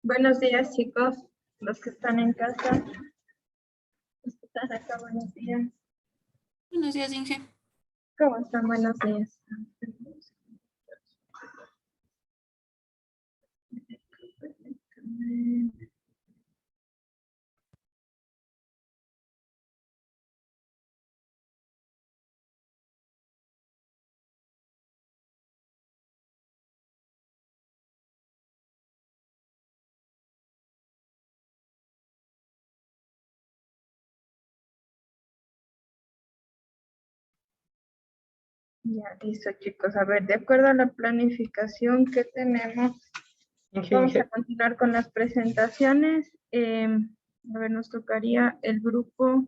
Buenos días, chicos. Los que están en casa, los que están acá, buenos días. Buenos días, Inge. ¿Cómo están? Buenos días. Ya, listo, chicos. A ver, de acuerdo a la planificación que tenemos, vamos a continuar con las presentaciones. A ver, nos tocaría el grupo.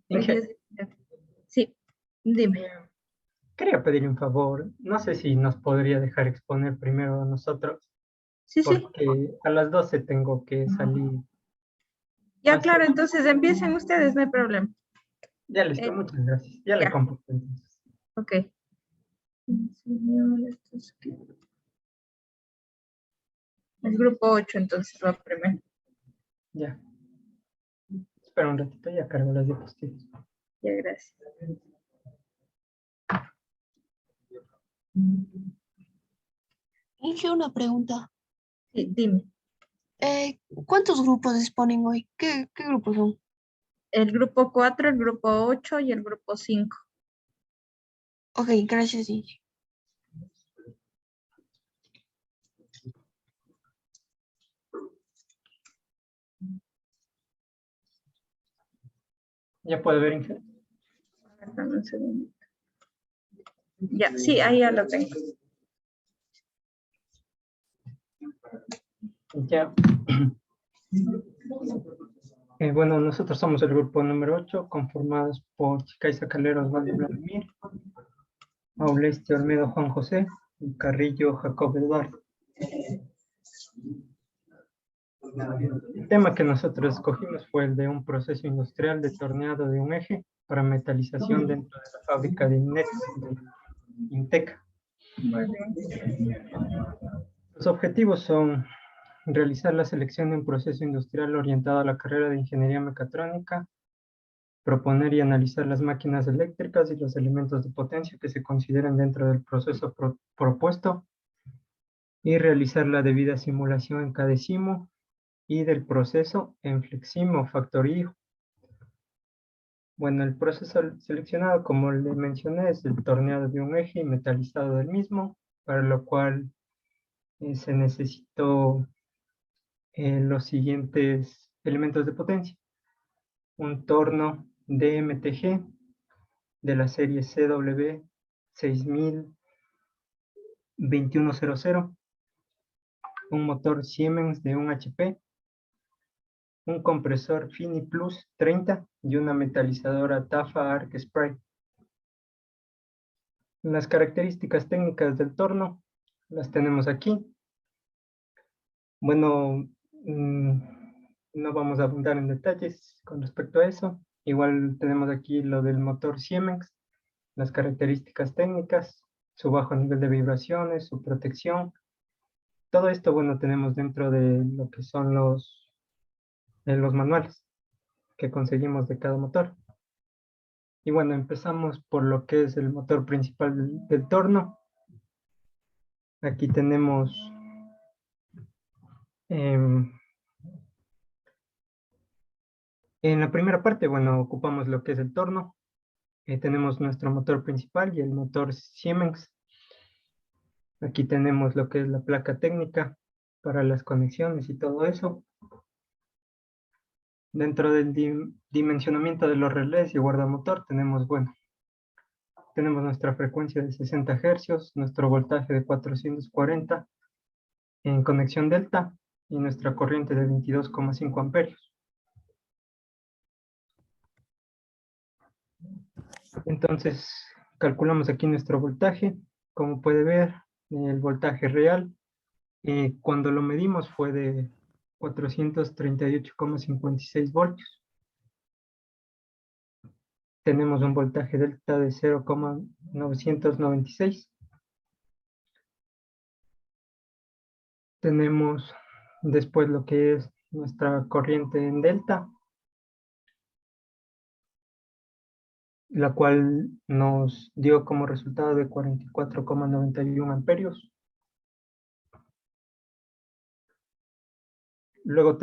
Inge, Sí, dime. quería pedir un favor. No sé si nos podría dejar exponer primero a nosotros, Sí, sí. porque a las 12 tengo que salir. Ya, claro, entonces empiecen ustedes, no hay problema. Ya listo, muchas gracias. Ya le ya. comparto entonces. Ok. El grupo 8, entonces va primero. Ya. Espera un ratito, ya cargo las diapositivas. Ya, gracias. Inge, una pregunta. Sí, dime. ¿Cuántos grupos exponen hoy? ¿Qué grupos son? El grupo 4, el grupo 8 y el grupo 5. Ok, gracias, Inge. ¿Ya puede ver, Inge? Dame un segundo. Ya, sí, ahí ya lo tengo. Ya. Bueno, nosotros somos el grupo número 8, conformados por Chicaiza Calero, Osvaldo Vladimir, Auleste Olmedo Juan José y Carrillo Jacob Eduardo. El tema que nosotros escogimos fue el de un proceso industrial de torneado de un eje para metalización dentro de la fábrica de Inteca. Los objetivos son realizar la selección de un proceso industrial orientado a la carrera de ingeniería mecatrónica, proponer y analizar las máquinas eléctricas y los elementos de potencia que se consideren dentro del proceso propuesto y realizar la debida simulación en CADESIMO y del proceso en FLEXIMO Factorío. Bueno, el proceso seleccionado, como le mencioné, es el torneado de un eje y metalizado del mismo, para lo cual se necesitó los siguientes elementos de potencia. Un torno DMTG de la serie CW 6000-2100, un motor Siemens de 1 HP, un compresor Fini Plus 30 y una metalizadora Tafa Arc Spray. Las características técnicas del torno las tenemos aquí. Bueno, no vamos a abundar en detalles con respecto a eso. Igual tenemos aquí lo del motor Siemens, las características técnicas, su bajo nivel de vibraciones, su protección. Todo esto, bueno, tenemos dentro de lo que son los manuales que conseguimos de cada motor. Y bueno, empezamos por lo que es el motor principal del torno. Aquí tenemos en la primera parte, bueno, ocupamos lo que es el torno. Tenemos nuestro motor principal y el motor Siemens. Aquí tenemos lo que es la placa técnica para las conexiones y todo eso. Dentro del dimensionamiento de los relés y guardamotor tenemos, bueno, tenemos nuestra frecuencia de 60 Hz, nuestro voltaje de 440 en conexión delta y nuestra corriente de 22,5 amperios. Entonces, calculamos aquí nuestro voltaje. Como puede ver, el voltaje real, cuando lo medimos fue de 438,56 voltios. Tenemos un voltaje delta de 0,996. Tenemos Después lo que es nuestra corriente en delta, la cual nos dio como resultado de 44,91 amperios. Luego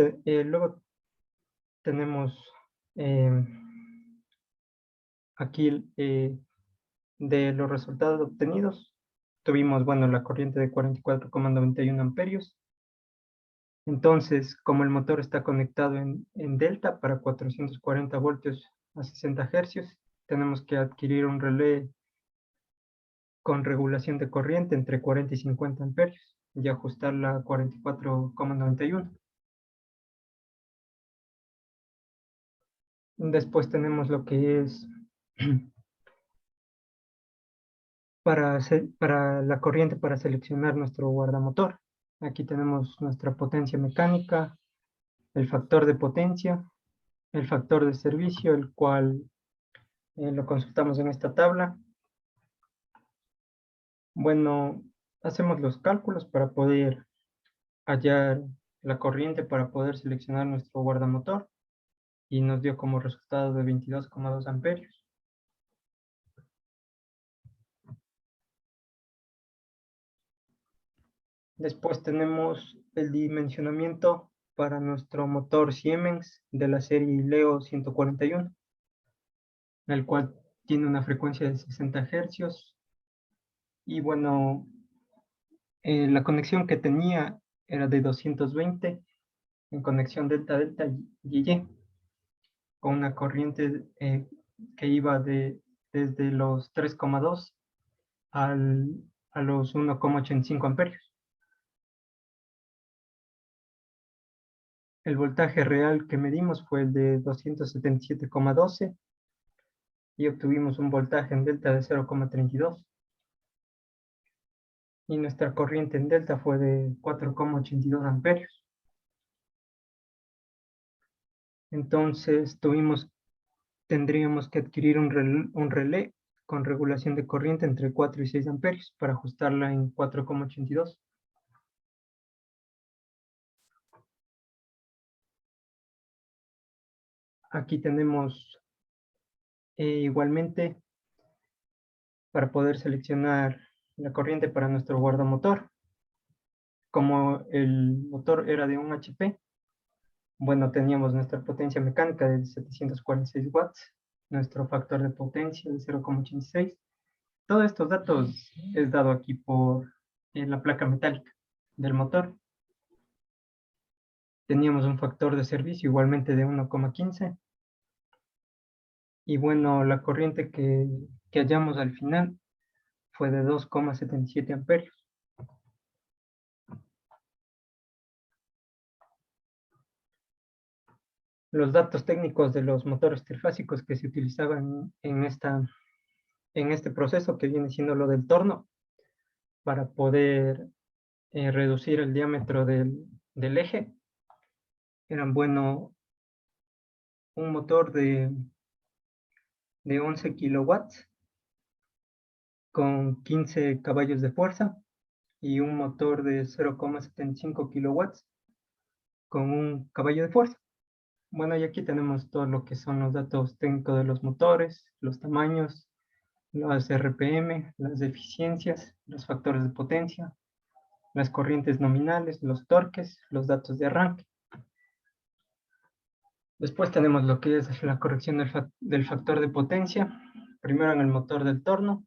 tenemos aquí de los resultados obtenidos. Tuvimos, bueno, la corriente de 44,91 amperios. Entonces, como el motor está conectado en delta para 440 voltios a 60 hercios, tenemos que adquirir un relé con regulación de corriente entre 40 y 50 amperios y ajustarla a 44,91. Después tenemos lo que es para la corriente para seleccionar nuestro guardamotor. Aquí tenemos nuestra potencia mecánica, el factor de potencia, el factor de servicio, el cual lo consultamos en esta tabla. Bueno, hacemos los cálculos para poder hallar la corriente para poder seleccionar nuestro guardamotor y nos dio como resultado de 22,2 amperios. Después tenemos el dimensionamiento para nuestro motor Siemens de la serie Leo 141, el cual tiene una frecuencia de 60 hercios. Y bueno, la conexión que tenía era de 220 en conexión delta-delta y con una corriente que iba desde los 3,2 a los 1,85 amperios. El voltaje real que medimos fue el de 277,12 y obtuvimos un voltaje en delta de 0,32. Y nuestra corriente en delta fue de 4,82 amperios. Entonces tendríamos que adquirir un relé con regulación de corriente entre 4 y 6 amperios para ajustarla en 4,82. Aquí tenemos igualmente para poder seleccionar la corriente para nuestro guardamotor. Como el motor era de un HP, bueno, teníamos nuestra potencia mecánica de 746 watts, nuestro factor de potencia de 0,86. Todos estos datos es dado aquí por la placa metálica del motor. Teníamos un factor de servicio igualmente de 1,15. Y bueno, la corriente que hallamos al final fue de 2,77 amperios. Los datos técnicos de los motores trifásicos que se utilizaban en este proceso, que viene siendo lo del torno, para poder reducir el diámetro del eje, eran, bueno, un motor de 11 kilowatts con 15 caballos de fuerza y un motor de 0,75 kilowatts con un caballo de fuerza. Bueno, y aquí tenemos todo lo que son los datos técnicos de los motores, los tamaños, las RPM, las eficiencias, los factores de potencia, las corrientes nominales, los torques, los datos de arranque. Después tenemos lo que es la corrección del factor de potencia. Primero en el motor del torno.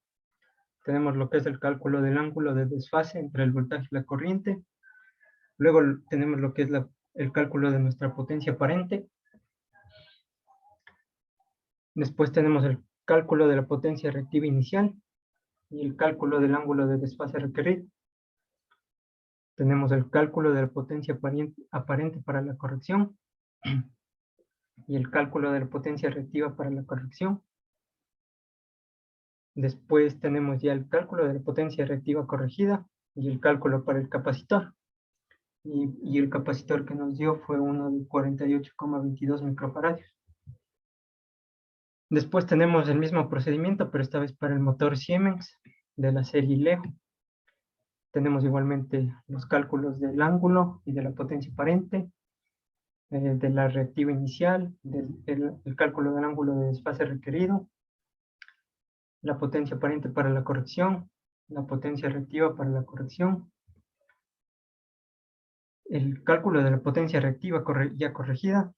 Tenemos lo que es el cálculo del ángulo de desfase entre el voltaje y la corriente. Luego tenemos lo que es el cálculo de nuestra potencia aparente. Después tenemos el cálculo de la potencia reactiva inicial y el cálculo del ángulo de desfase requerido. Tenemos el cálculo de la potencia aparente para la corrección y el cálculo de la potencia reactiva para la corrección. Después tenemos ya el cálculo de la potencia reactiva corregida y el cálculo para el capacitor. Y el capacitor que nos dio fue uno de 48,22 microfaradios. Después tenemos el mismo procedimiento, pero esta vez para el motor Siemens de la serie Leo. tenemos igualmente los cálculos del ángulo y de la potencia aparente, de la reactiva inicial, el cálculo del ángulo de desfase requerido, la potencia aparente para la corrección, la potencia reactiva para la corrección, el cálculo de la potencia reactiva ya corregida,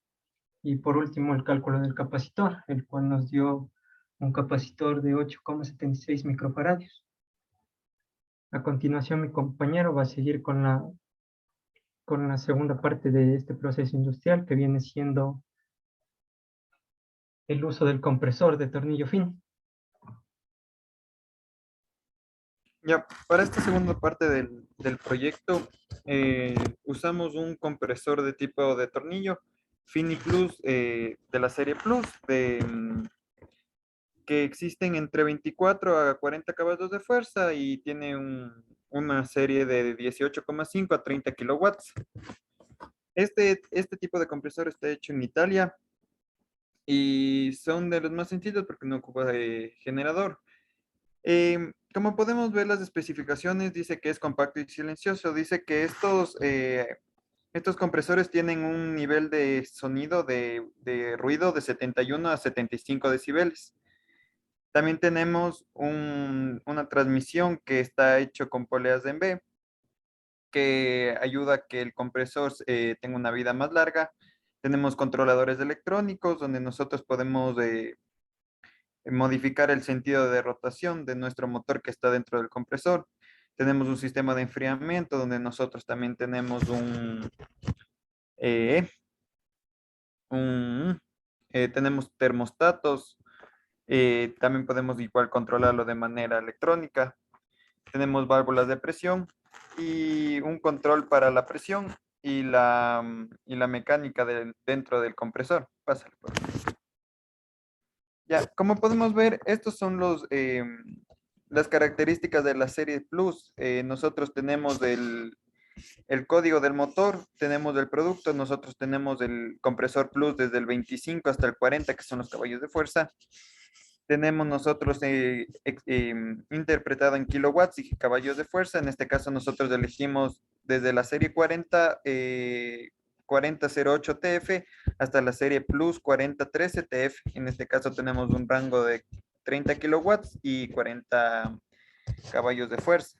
y por último el cálculo del capacitor, el cual nos dio un capacitor de 8,76 microfaradios. A continuación mi compañero va a seguir con la segunda parte de este proceso industrial, que viene siendo el uso del compresor de tornillo fino. Ya, para esta segunda parte del proyecto, usamos un compresor de tipo de tornillo Fini Plus de la serie Plus, que existen entre 24 a 40 caballos de fuerza y tiene una serie de 18,5 a 30 kilowatts. Este tipo de compresor está hecho en Italia y son de los más sencillos porque no ocupa generador. Como podemos ver las especificaciones, dice que es compacto y silencioso. Dice que estos compresores tienen un nivel de sonido de ruido de 71 a 75 decibeles. También tenemos una transmisión que está hecho con poleas de B, que ayuda a que el compresor tenga una vida más larga. Tenemos controladores electrónicos donde nosotros podemos modificar el sentido de rotación de nuestro motor que está dentro del compresor. Tenemos un sistema de enfriamiento donde nosotros también tenemos eh, tenemos termostatos. También podemos igual controlarlo de manera electrónica. Tenemos válvulas de presión y un control para la presión y la mecánica dentro del compresor. Pásale, por favor. Ya, como podemos ver, estos son las características de la serie Plus. Nosotros tenemos el código del motor, tenemos el producto, nosotros tenemos el compresor Plus desde el 25 hasta el 40, que son los caballos de fuerza. Tenemos nosotros interpretado en kilowatts y caballos de fuerza. En este caso nosotros elegimos desde la serie 4008 TF hasta la serie Plus 4013 TF. En este caso tenemos un rango de 30 kilowatts y 40 caballos de fuerza.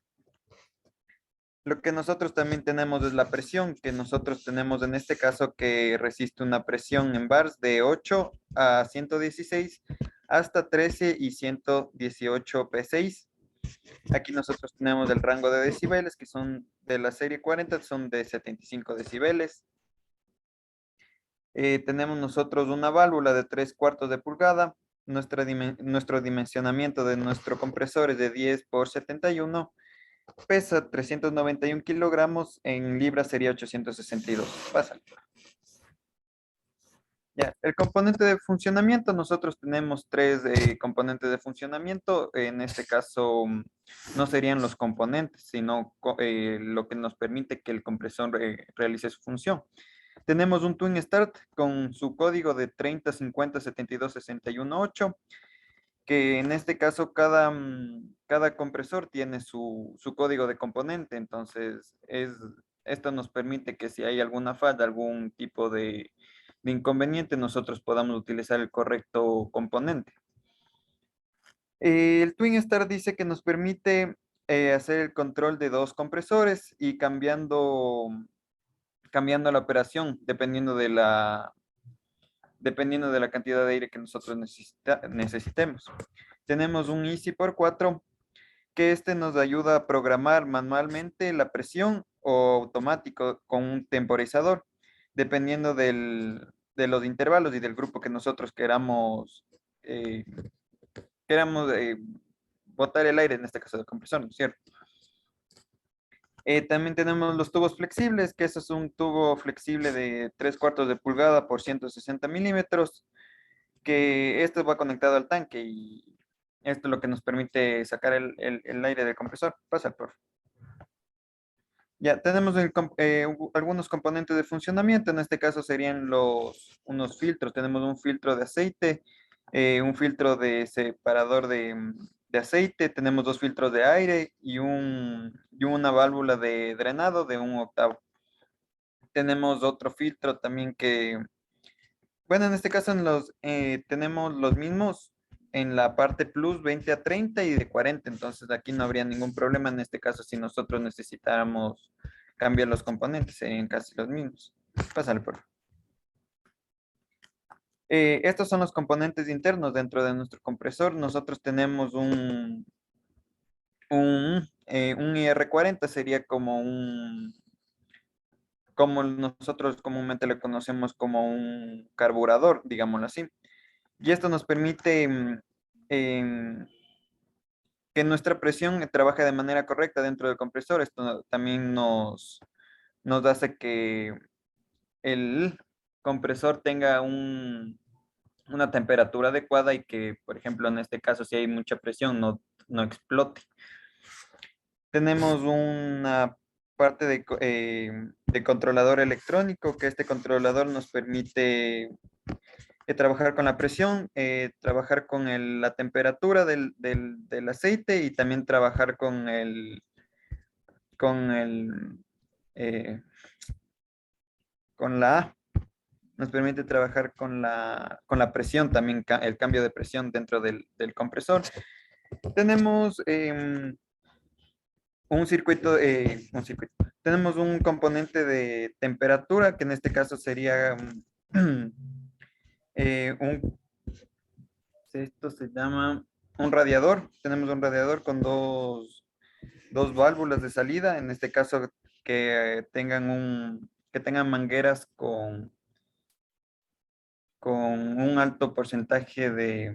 Lo que nosotros también tenemos es la presión, que nosotros tenemos en este caso que resiste una presión en bars de 8 a 116 hasta 13 y 118 P6. Aquí nosotros tenemos el rango de decibeles, que son de la serie 40, son de 75 decibeles. Tenemos nosotros una válvula de 3/4 de pulgada. Nuestro dimensionamiento de nuestro compresor es de 10 por 71. Pesa 391 kilogramos, en libras sería 862. Pásale. Ya, el componente de funcionamiento, nosotros tenemos tres componentes de funcionamiento. En este caso, no serían los componentes, sino lo que nos permite que el compresor realice su función. Tenemos un Twin Start con su código de 30 50 72 61 8, que en este caso cada compresor tiene su código de componente. Entonces, esto nos permite que si hay alguna falla, algún tipo de inconveniente, nosotros podamos utilizar el correcto componente. El Twin Star dice que nos permite hacer el control de dos compresores y cambiando la operación dependiendo de la cantidad de aire que nosotros necesitemos. Tenemos un Easy por 4, que nos ayuda a programar manualmente la presión o automático con un temporizador, dependiendo de los intervalos y del grupo que nosotros queramos botar el aire, en este caso del compresor, ¿no es cierto? También tenemos los tubos flexibles, que eso es un tubo flexible de 3/4 de pulgada por 160 milímetros, que esto va conectado al tanque y esto es lo que nos permite sacar el aire del compresor. Pasa, por favor. Ya, tenemos algunos componentes de funcionamiento. En este caso serían unos filtros. Tenemos un filtro de aceite, un filtro de separador de aceite, tenemos 2 filtros de aire y una válvula de drenado de 1/8. Tenemos otro filtro también que, bueno, en este caso tenemos los mismos en la parte plus 20 a 30 y de 40, entonces aquí no habría ningún problema en este caso si nosotros necesitáramos cambiar los componentes, serían casi los mismos. Pásale, por favor. Estos son los componentes internos dentro de nuestro compresor. Nosotros tenemos un IR40, sería como nosotros comúnmente le conocemos como un carburador, digámoslo así. Y esto nos permite que nuestra presión trabaje de manera correcta dentro del compresor. Esto también nos hace que el compresor tenga una temperatura adecuada y que, por ejemplo, en este caso, si hay mucha presión, no explote. Tenemos una parte de controlador electrónico, que este controlador nos permite trabajar con la presión, trabajar con la temperatura del aceite y también trabajar con eh, con la nos permite trabajar con la presión también, el cambio de presión dentro del compresor. Tenemos tenemos un componente de temperatura, que en este caso sería esto se llama un radiador. Tenemos un radiador con dos válvulas de salida, en este caso que tengan mangueras con un alto porcentaje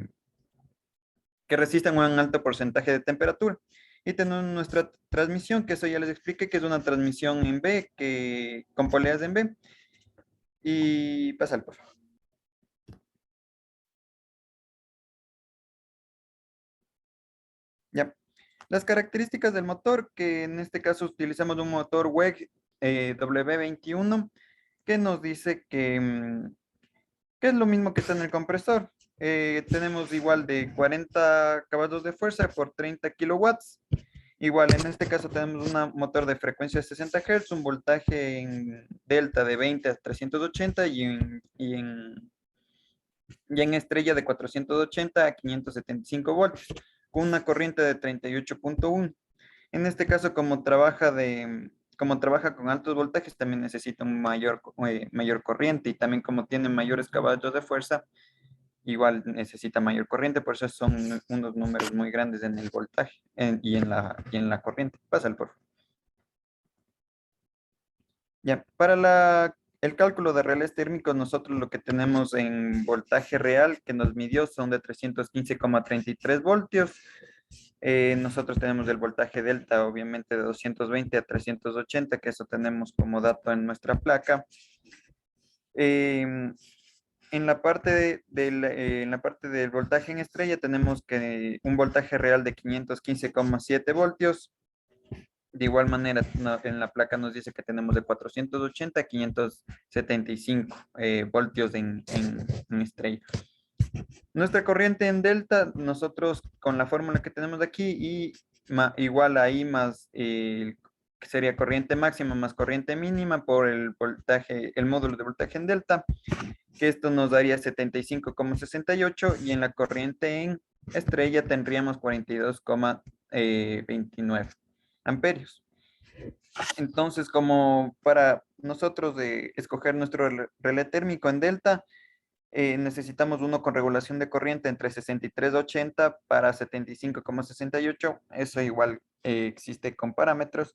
que resistan un alto porcentaje de temperatura. Y tenemos nuestra transmisión, que eso ya les expliqué, que es una transmisión en B, con poleas en B. Y pásale, por favor. Ya. Las características del motor, que en este caso utilizamos un motor WEG W21, que nos dice que es lo mismo que está en el compresor. Tenemos igual de 40 caballos de fuerza por 30 kilowatts. Igual, en este caso tenemos un motor de frecuencia de 60 Hz, un voltaje en delta de 20 a 380 y en estrella de 480 a 575 voltios, con una corriente de 38.1. En este caso, como trabaja con altos voltajes, también necesita un mayor corriente, y también como tiene mayores caballos de fuerza, igual necesita mayor corriente, por eso son unos números muy grandes en el voltaje y en la corriente. Pásale, por favor. Ya, para el cálculo de relés térmicos, nosotros lo que tenemos en voltaje real que nos midió son de 315,33 voltios. Nosotros tenemos el voltaje delta, obviamente, de 220 a 380, que eso tenemos como dato en nuestra placa. En la parte del voltaje en estrella tenemos que un voltaje real de 515,7 voltios. De igual manera, en la placa nos dice que tenemos de 480 a 575 voltios en estrella. Nuestra corriente en delta, nosotros con la fórmula que tenemos aquí y igual ahí más que sería corriente máxima más corriente mínima por el módulo de voltaje en delta, que esto nos daría 75,68, y en la corriente en estrella tendríamos 42,29 amperios. Entonces, como para nosotros de escoger nuestro relé térmico en delta, necesitamos uno con regulación de corriente entre 63,80 para 75,68. Eso igual existe con parámetros.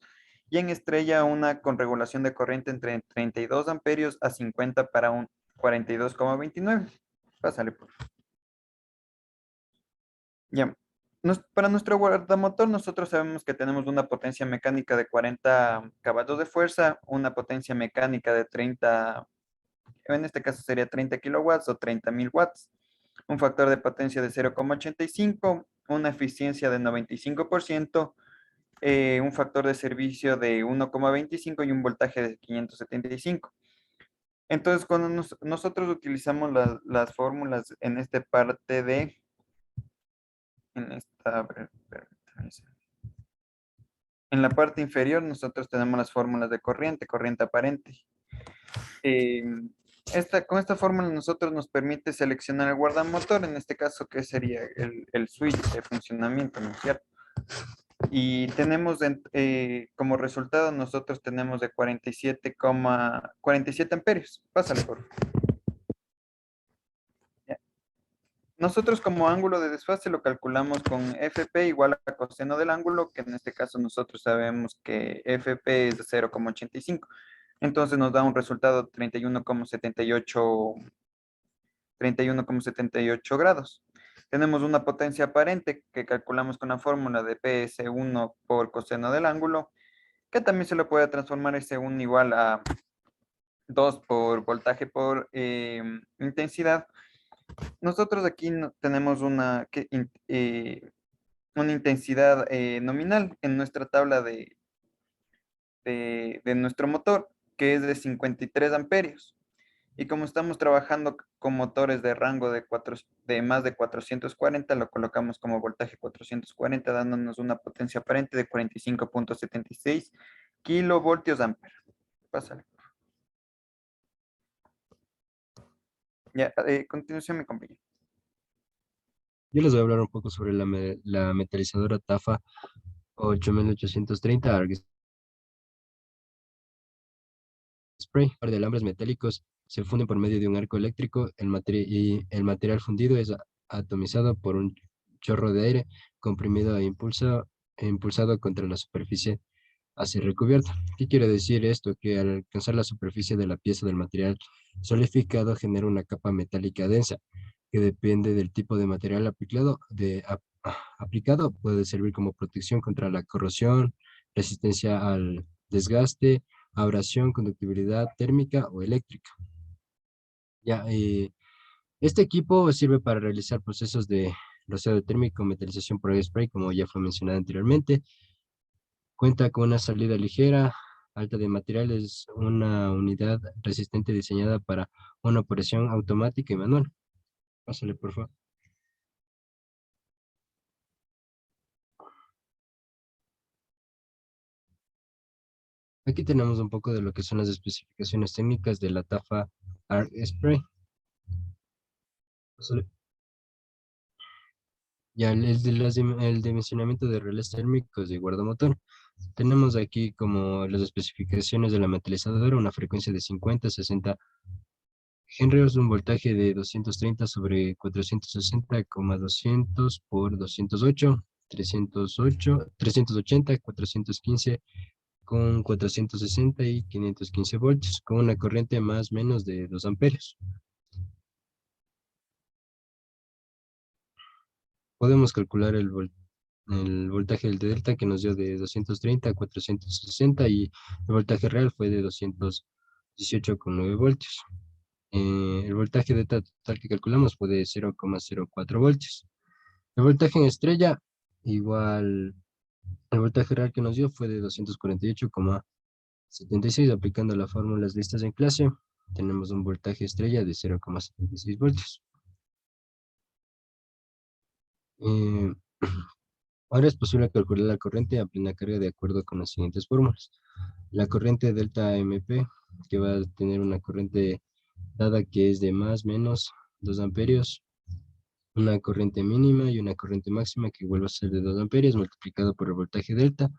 Y en estrella, una con regulación de corriente entre 32 amperios a 50 para un 42,29. Pásale, por favor. Ya. Para nuestro guardamotor, nosotros sabemos que tenemos una potencia mecánica de 40 caballos de fuerza, una potencia mecánica de 30, en este caso sería 30 kilowatts o 30,000 watts, un factor de potencia de 0,85, una eficiencia de 95%, un factor de servicio de 1,25 y un voltaje de 575. Entonces, cuando nosotros utilizamos las fórmulas en esta parte en esta, a ver, permítame. En la parte inferior nosotros tenemos las fórmulas de corriente, corriente aparente. Eh, con esta fórmula nosotros nos permite seleccionar el guardamotor, en este caso que sería el switch de funcionamiento, ¿no es cierto? Y tenemos como resultado nosotros tenemos de 47 amperios. Pásale, por favor. Ya. Nosotros como ángulo de desfase lo calculamos con FP igual a coseno del ángulo, que en este caso nosotros sabemos que FP es de 0,85. Entonces nos da un resultado de 31,78 grados. Tenemos una potencia aparente que calculamos con la fórmula de PS1 por coseno del ángulo, que también se le puede transformar S1 igual a 2 por voltaje por intensidad. Nosotros aquí tenemos una intensidad nominal en nuestra tabla de nuestro motor, que es de 53 amperios. Y como estamos trabajando con motores de rango de más de 440, lo colocamos como voltaje 440, dándonos una potencia aparente de 45,76 kilovoltios ampere. Pásale. Ya, a continuación, mi compañero. Yo les voy a hablar un poco sobre la metalizadora TAFA 8830 ARG Spray. Un par de alambres metálicos se funden por medio de un arco eléctrico. Y el material fundido es atomizado por un chorro de aire comprimido e impulsado contra la superficie así recubierta. ¿Qué quiere decir esto? Que al alcanzar la superficie de la pieza del material solidificado genera una capa metálica densa que depende del tipo de material aplicado, puede servir como protección contra la corrosión, resistencia al desgaste, abrasión, conductibilidad térmica o eléctrica. Ya, este equipo sirve para realizar procesos de rociado térmico, metalización por air spray, como ya fue mencionado anteriormente. Cuenta con una salida ligera, alta de materiales, una unidad resistente diseñada para una operación automática y manual. Pásale, por favor. Aquí tenemos un poco de lo que son las especificaciones técnicas de la TAFA ARC Spray. Pásale. Ya el dimensionamiento de relés térmicos de guardamotor. Tenemos aquí como las especificaciones de la metalizadora, una frecuencia de 50, 60 Henryos, un voltaje de 230 sobre 460,200 por 208, 380, 415 con 460 y 515 voltios, con una corriente más o menos de 2 amperios. Podemos calcular el voltaje del delta que nos dio de 230 a 460 y el voltaje real fue de 218,9 voltios. El voltaje de total que calculamos fue de 0,04 voltios. El voltaje en estrella, igual, el voltaje real que nos dio fue de 248,76. Aplicando las fórmulas listas en clase, tenemos un voltaje estrella de 0,76 voltios. Ahora es posible calcular la corriente a plena carga de acuerdo con las siguientes fórmulas. La corriente delta MP, que va a tener una corriente dada que es de más menos 2 amperios, una corriente mínima y una corriente máxima que vuelve a ser de 2 amperios multiplicado por el voltaje delta.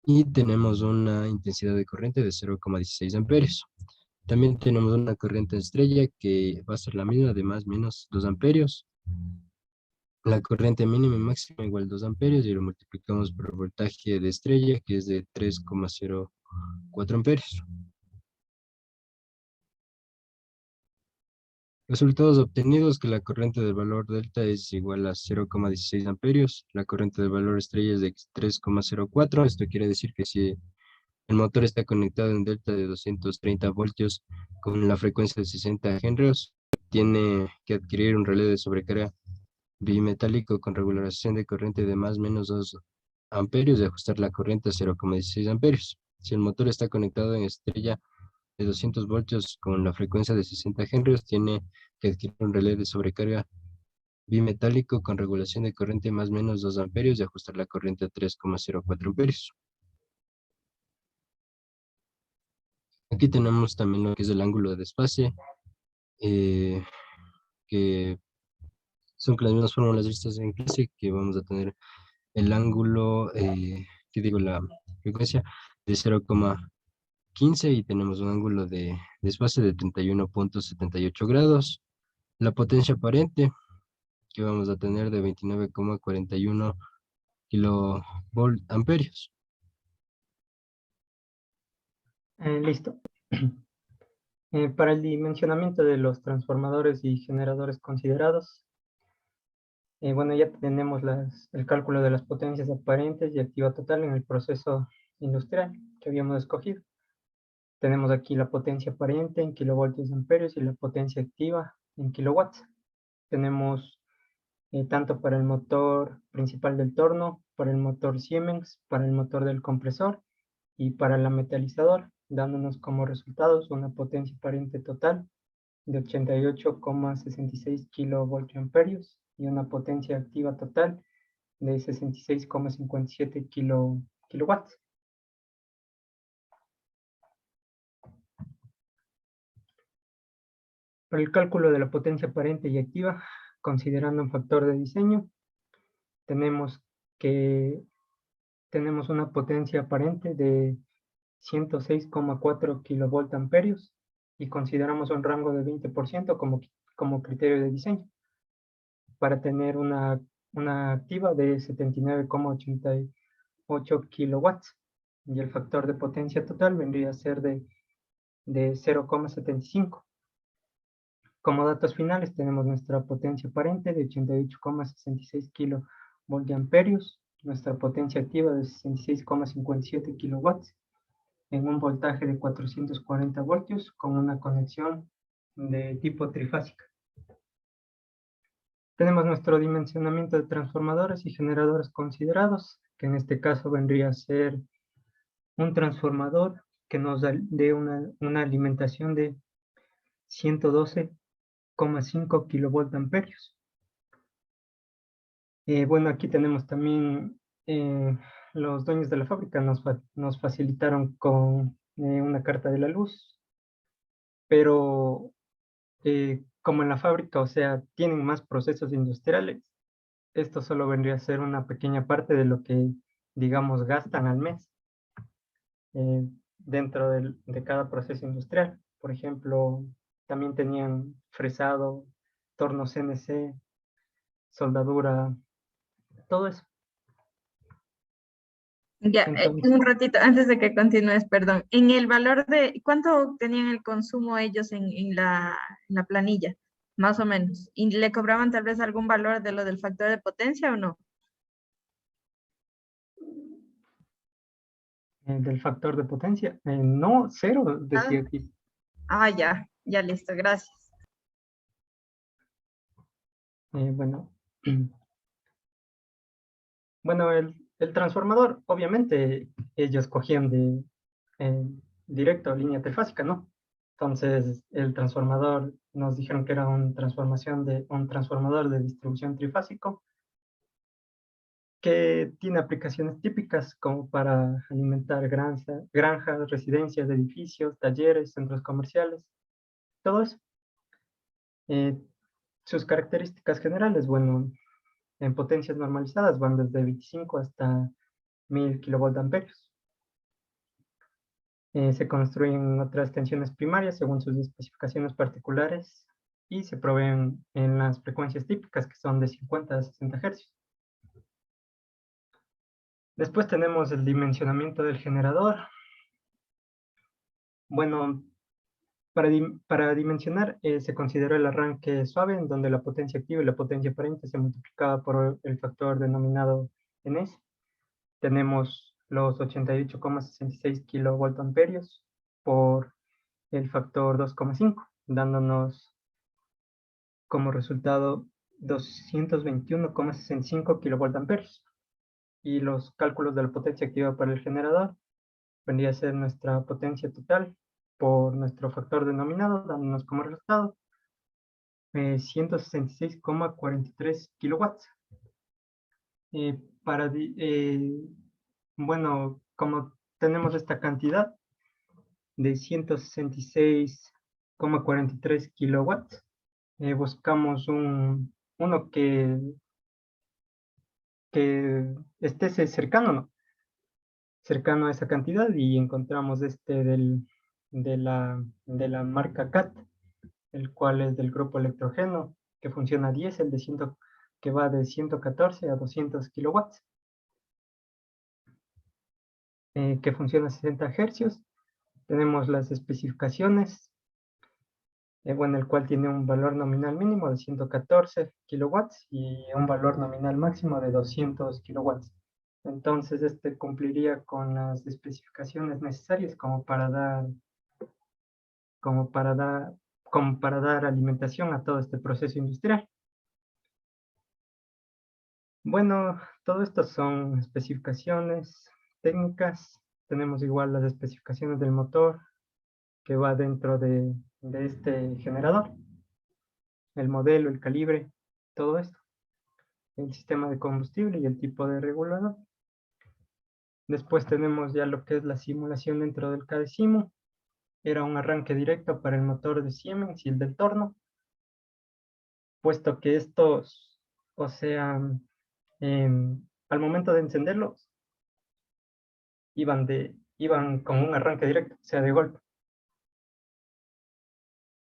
Y tenemos una intensidad de corriente de 0,16 amperios. También tenemos una corriente estrella que va a ser la misma de más menos 2 amperios. La corriente mínima y máxima igual 2 amperios y lo multiplicamos por el voltaje de estrella que es de 3,04 amperios. Resultados obtenidos que la corriente del valor delta es igual a 0,16 amperios. La corriente del valor estrella es de 3,04. Esto quiere decir que si el motor está conectado en delta de 230 voltios con la frecuencia de 60 henrios, tiene que adquirir un relé de sobrecarga bimetálico con regulación de corriente de más o menos 2 amperios y ajustar la corriente a 0,16 amperios. Si el motor está conectado en estrella de 200 voltios con la frecuencia de 60 henrios, tiene que adquirir un relé de sobrecarga bimetálico con regulación de corriente más o menos 2 amperios y ajustar la corriente a 3,04 amperios. Aquí tenemos también lo que es el ángulo de desfase, que son las mismas fórmulas vistas en clase, que vamos a tener el ángulo, que digo, la frecuencia de 0,15 y tenemos un ángulo de desfase de 31,78 grados. La potencia aparente que vamos a tener de 29,41 kilovolt amperios. Listo. Para el dimensionamiento de los transformadores y generadores considerados, bueno, ya tenemos el cálculo de las potencias aparentes y activa total en el proceso industrial que habíamos escogido. Tenemos aquí la potencia aparente en kilovoltios amperios y la potencia activa en kilowatts. Tenemos tanto para el motor principal del torno, para el motor Siemens, para el motor del compresor y para la metalizadora, dándonos como resultados una potencia aparente total de 88,66 kilovoltiamperios y una potencia activa total de 66,57 kilowatts. Para el cálculo de la potencia aparente y activa, considerando un factor de diseño, tenemos una potencia aparente de 106,4 kilovoltamperios y consideramos un rango de 20% como criterio de diseño, para tener una activa de 79,88 kilowatts, y el factor de potencia total vendría a ser de 0,75. Como datos finales tenemos nuestra potencia aparente de 88,66 kilovoltamperios, nuestra potencia activa de 66,57 kilowatts, en un voltaje de 440 voltios con una conexión de tipo trifásica. Tenemos nuestro dimensionamiento de transformadores y generadores considerados, que en este caso vendría a ser un transformador que nos dé una alimentación de 112,5 kilovoltamperios. Bueno, aquí tenemos también los dueños de la fábrica nos facilitaron con una carta de la luz, pero como en la fábrica, o sea, tienen más procesos industriales, esto solo vendría a ser una pequeña parte de lo que, digamos, gastan al mes dentro de cada proceso industrial. Por ejemplo, también tenían fresado, torno CNC, soldadura, todo eso. Ya, Entonces, un ratito, antes de que continúes, perdón. En el valor de, ¿cuánto tenían el consumo ellos en la planilla? Más o menos. ¿Y le cobraban tal vez algún valor de lo del factor de potencia o no? del factor de potencia, no, cero, decía aquí. Ya, ya listo, gracias. Bueno, bueno, el transformador, obviamente, ellos cogían eh, directo línea trifásica, ¿no? Entonces, el transformador, nos dijeron que era un transformador de distribución trifásico, que tiene aplicaciones típicas como para alimentar granjas, residencias, edificios, talleres, centros comerciales, todo eso. Eh, Sus características generales, bueno, en potencias normalizadas van desde 25 hasta 1000 kilovoltamperios. Se construyen otras tensiones primarias según sus especificaciones particulares y se proveen en las frecuencias típicas, que son de 50 a 60 Hz. Después tenemos el dimensionamiento del generador. Bueno, para dimensionar se consideró el arranque suave, en donde la potencia activa y la potencia aparente se multiplicaba por el factor denominado Ns. Tenemos los 88,66 kilovoltamperios por el factor 2,5, dándonos como resultado 221,65 kilovoltamperios. Y los cálculos de la potencia activa para el generador vendría a ser nuestra potencia total por nuestro factor denominado, dándonos como resultado 166,43 kilowatts. Eh, para, bueno, como tenemos esta cantidad de 166,43 kilowatts, buscamos uno que esté cercano, ¿no? Cercano a esa cantidad, y encontramos este de la marca CAT, el cual es del grupo electrogeno, que funciona a diésel, que va de 114 a 200 kilowatts, que funciona a 60 hercios. Tenemos las especificaciones, bueno, el cual tiene un valor nominal mínimo de 114 kilowatts y un valor nominal máximo de 200 kilowatts. Entonces, este cumpliría con las especificaciones necesarias como para dar, como para dar alimentación a todo este proceso industrial. Bueno, todo esto son especificaciones técnicas. Tenemos igual las especificaciones del motor que va dentro de este generador, el modelo, el calibre, todo esto, el sistema de combustible y el tipo de regulador. Después tenemos ya lo que es la simulación dentro del CADESIMO. Era un arranque directo para el motor de Siemens y el del torno, puesto que estos, o sea, al momento de encenderlos, iban con un arranque directo, o sea, de golpe.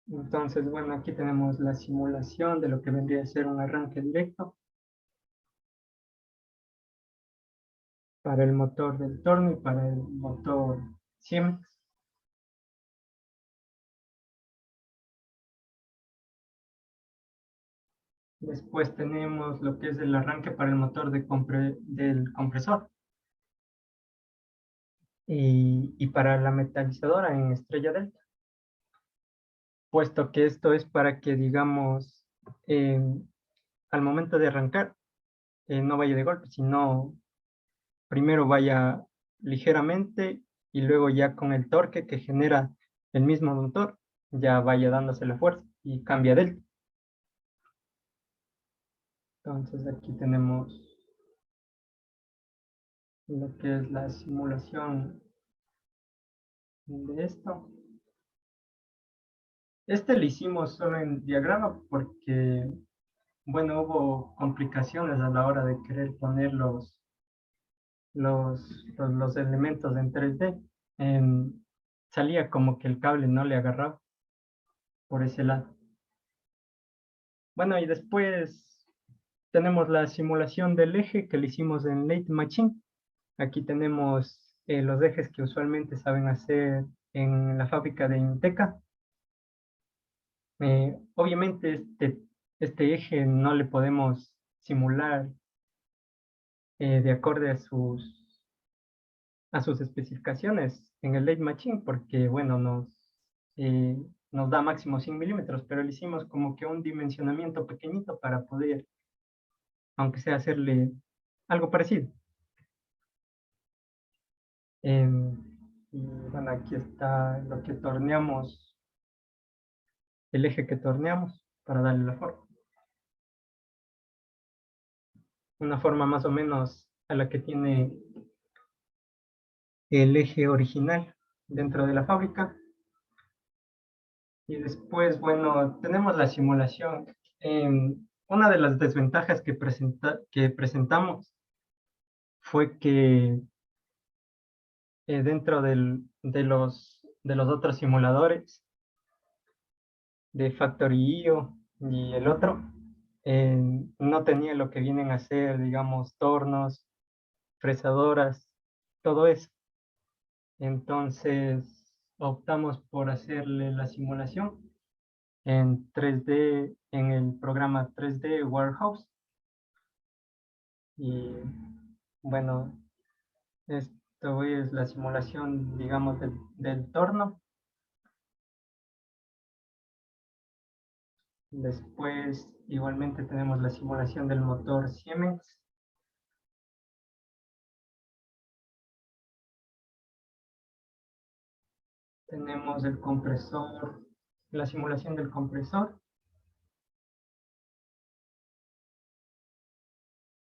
Entonces, bueno, aquí tenemos la simulación de lo que vendría a ser un arranque directo para el motor del torno y para el motor Siemens. Después tenemos lo que es el arranque para el motor del compresor. Y para la metalizadora en estrella delta, puesto que esto es para que, digamos, al momento de arrancar, no vaya de golpe, sino primero vaya ligeramente y luego ya con el torque que genera el mismo motor, ya vaya dándose la fuerza y cambia delta. Entonces aquí tenemos lo que es la simulación de esto. Este lo hicimos solo en diagrama porque, bueno, hubo complicaciones a la hora de querer poner los elementos en 3D. Salía como que el cable no le agarraba por ese lado. Bueno, y después tenemos la simulación del eje que le hicimos en Late Machine. Aquí tenemos los ejes que usualmente saben hacer en la fábrica de Inteca. Obviamente este eje no le podemos simular de acorde a sus especificaciones en el Late Machine, porque bueno, nos da máximo 100 milímetros, pero le hicimos como que un dimensionamiento pequeñito para poder, aunque sea, hacerle algo parecido. Y bueno, aquí está lo que torneamos, el eje que torneamos para darle la forma. Una forma más o menos a la que tiene el eje original dentro de la fábrica. Y después, bueno, tenemos la simulación. Una de las desventajas que presentamos fue que dentro de los otros simuladores de Factory.io y el otro, no tenía lo que vienen a ser, digamos, tornos, fresadoras, todo eso. Entonces optamos por hacerle la simulación en 3D, en el programa 3D Warehouse. Y bueno, esto es la simulación, digamos, del torno. Después, igualmente tenemos la simulación del motor Siemens. Tenemos el compresor, la simulación del compresor.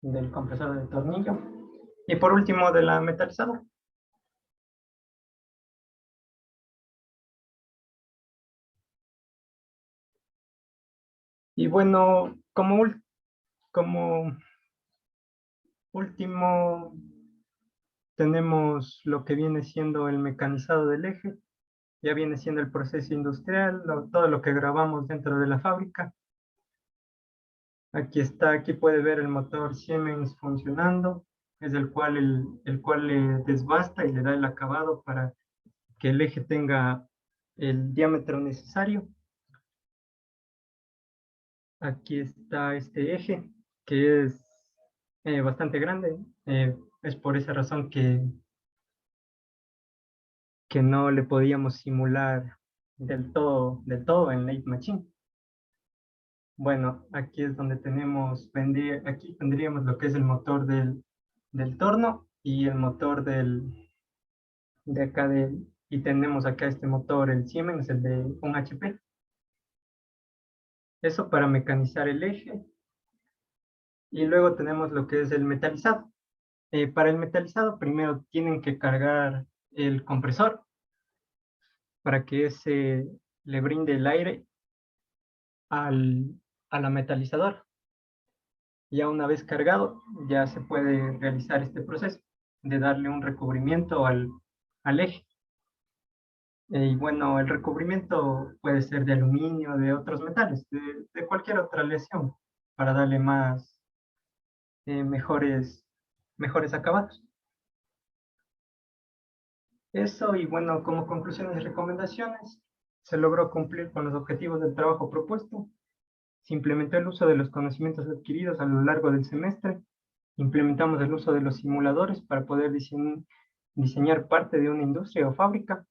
del compresor de tornillo. Y por último, de la metalizadora. Y bueno, como último, tenemos lo que viene siendo el mecanizado del eje. Ya viene siendo el proceso industrial, todo lo que grabamos dentro de la fábrica. Aquí está, aquí puede ver el motor Siemens funcionando, es el cual le desbasta y le da el acabado para que el eje tenga el diámetro necesario. Aquí está este eje, que es bastante grande. Es por esa razón que no le podíamos simular del todo en Late Machine. Bueno, aquí es donde aquí tendríamos lo que es el motor del torno y el motor de acá y tenemos acá este motor, el Siemens, el de un HP. Eso para mecanizar el eje. Y luego tenemos lo que es el metalizado. Para el metalizado primero tienen que cargar el compresor para que ese le brinde el aire a la metalizadora. Ya una vez cargado, ya se puede realizar este proceso de darle un recubrimiento al eje. Y bueno, el recubrimiento puede ser de aluminio, de otros metales, de cualquier otra aleación, para darle mejores acabados. Eso, y bueno, como conclusiones y recomendaciones, se logró cumplir con los objetivos del trabajo propuesto, se implementó el uso de los conocimientos adquiridos a lo largo del semestre, implementamos el uso de los simuladores para poder diseñar parte de una industria o fábrica.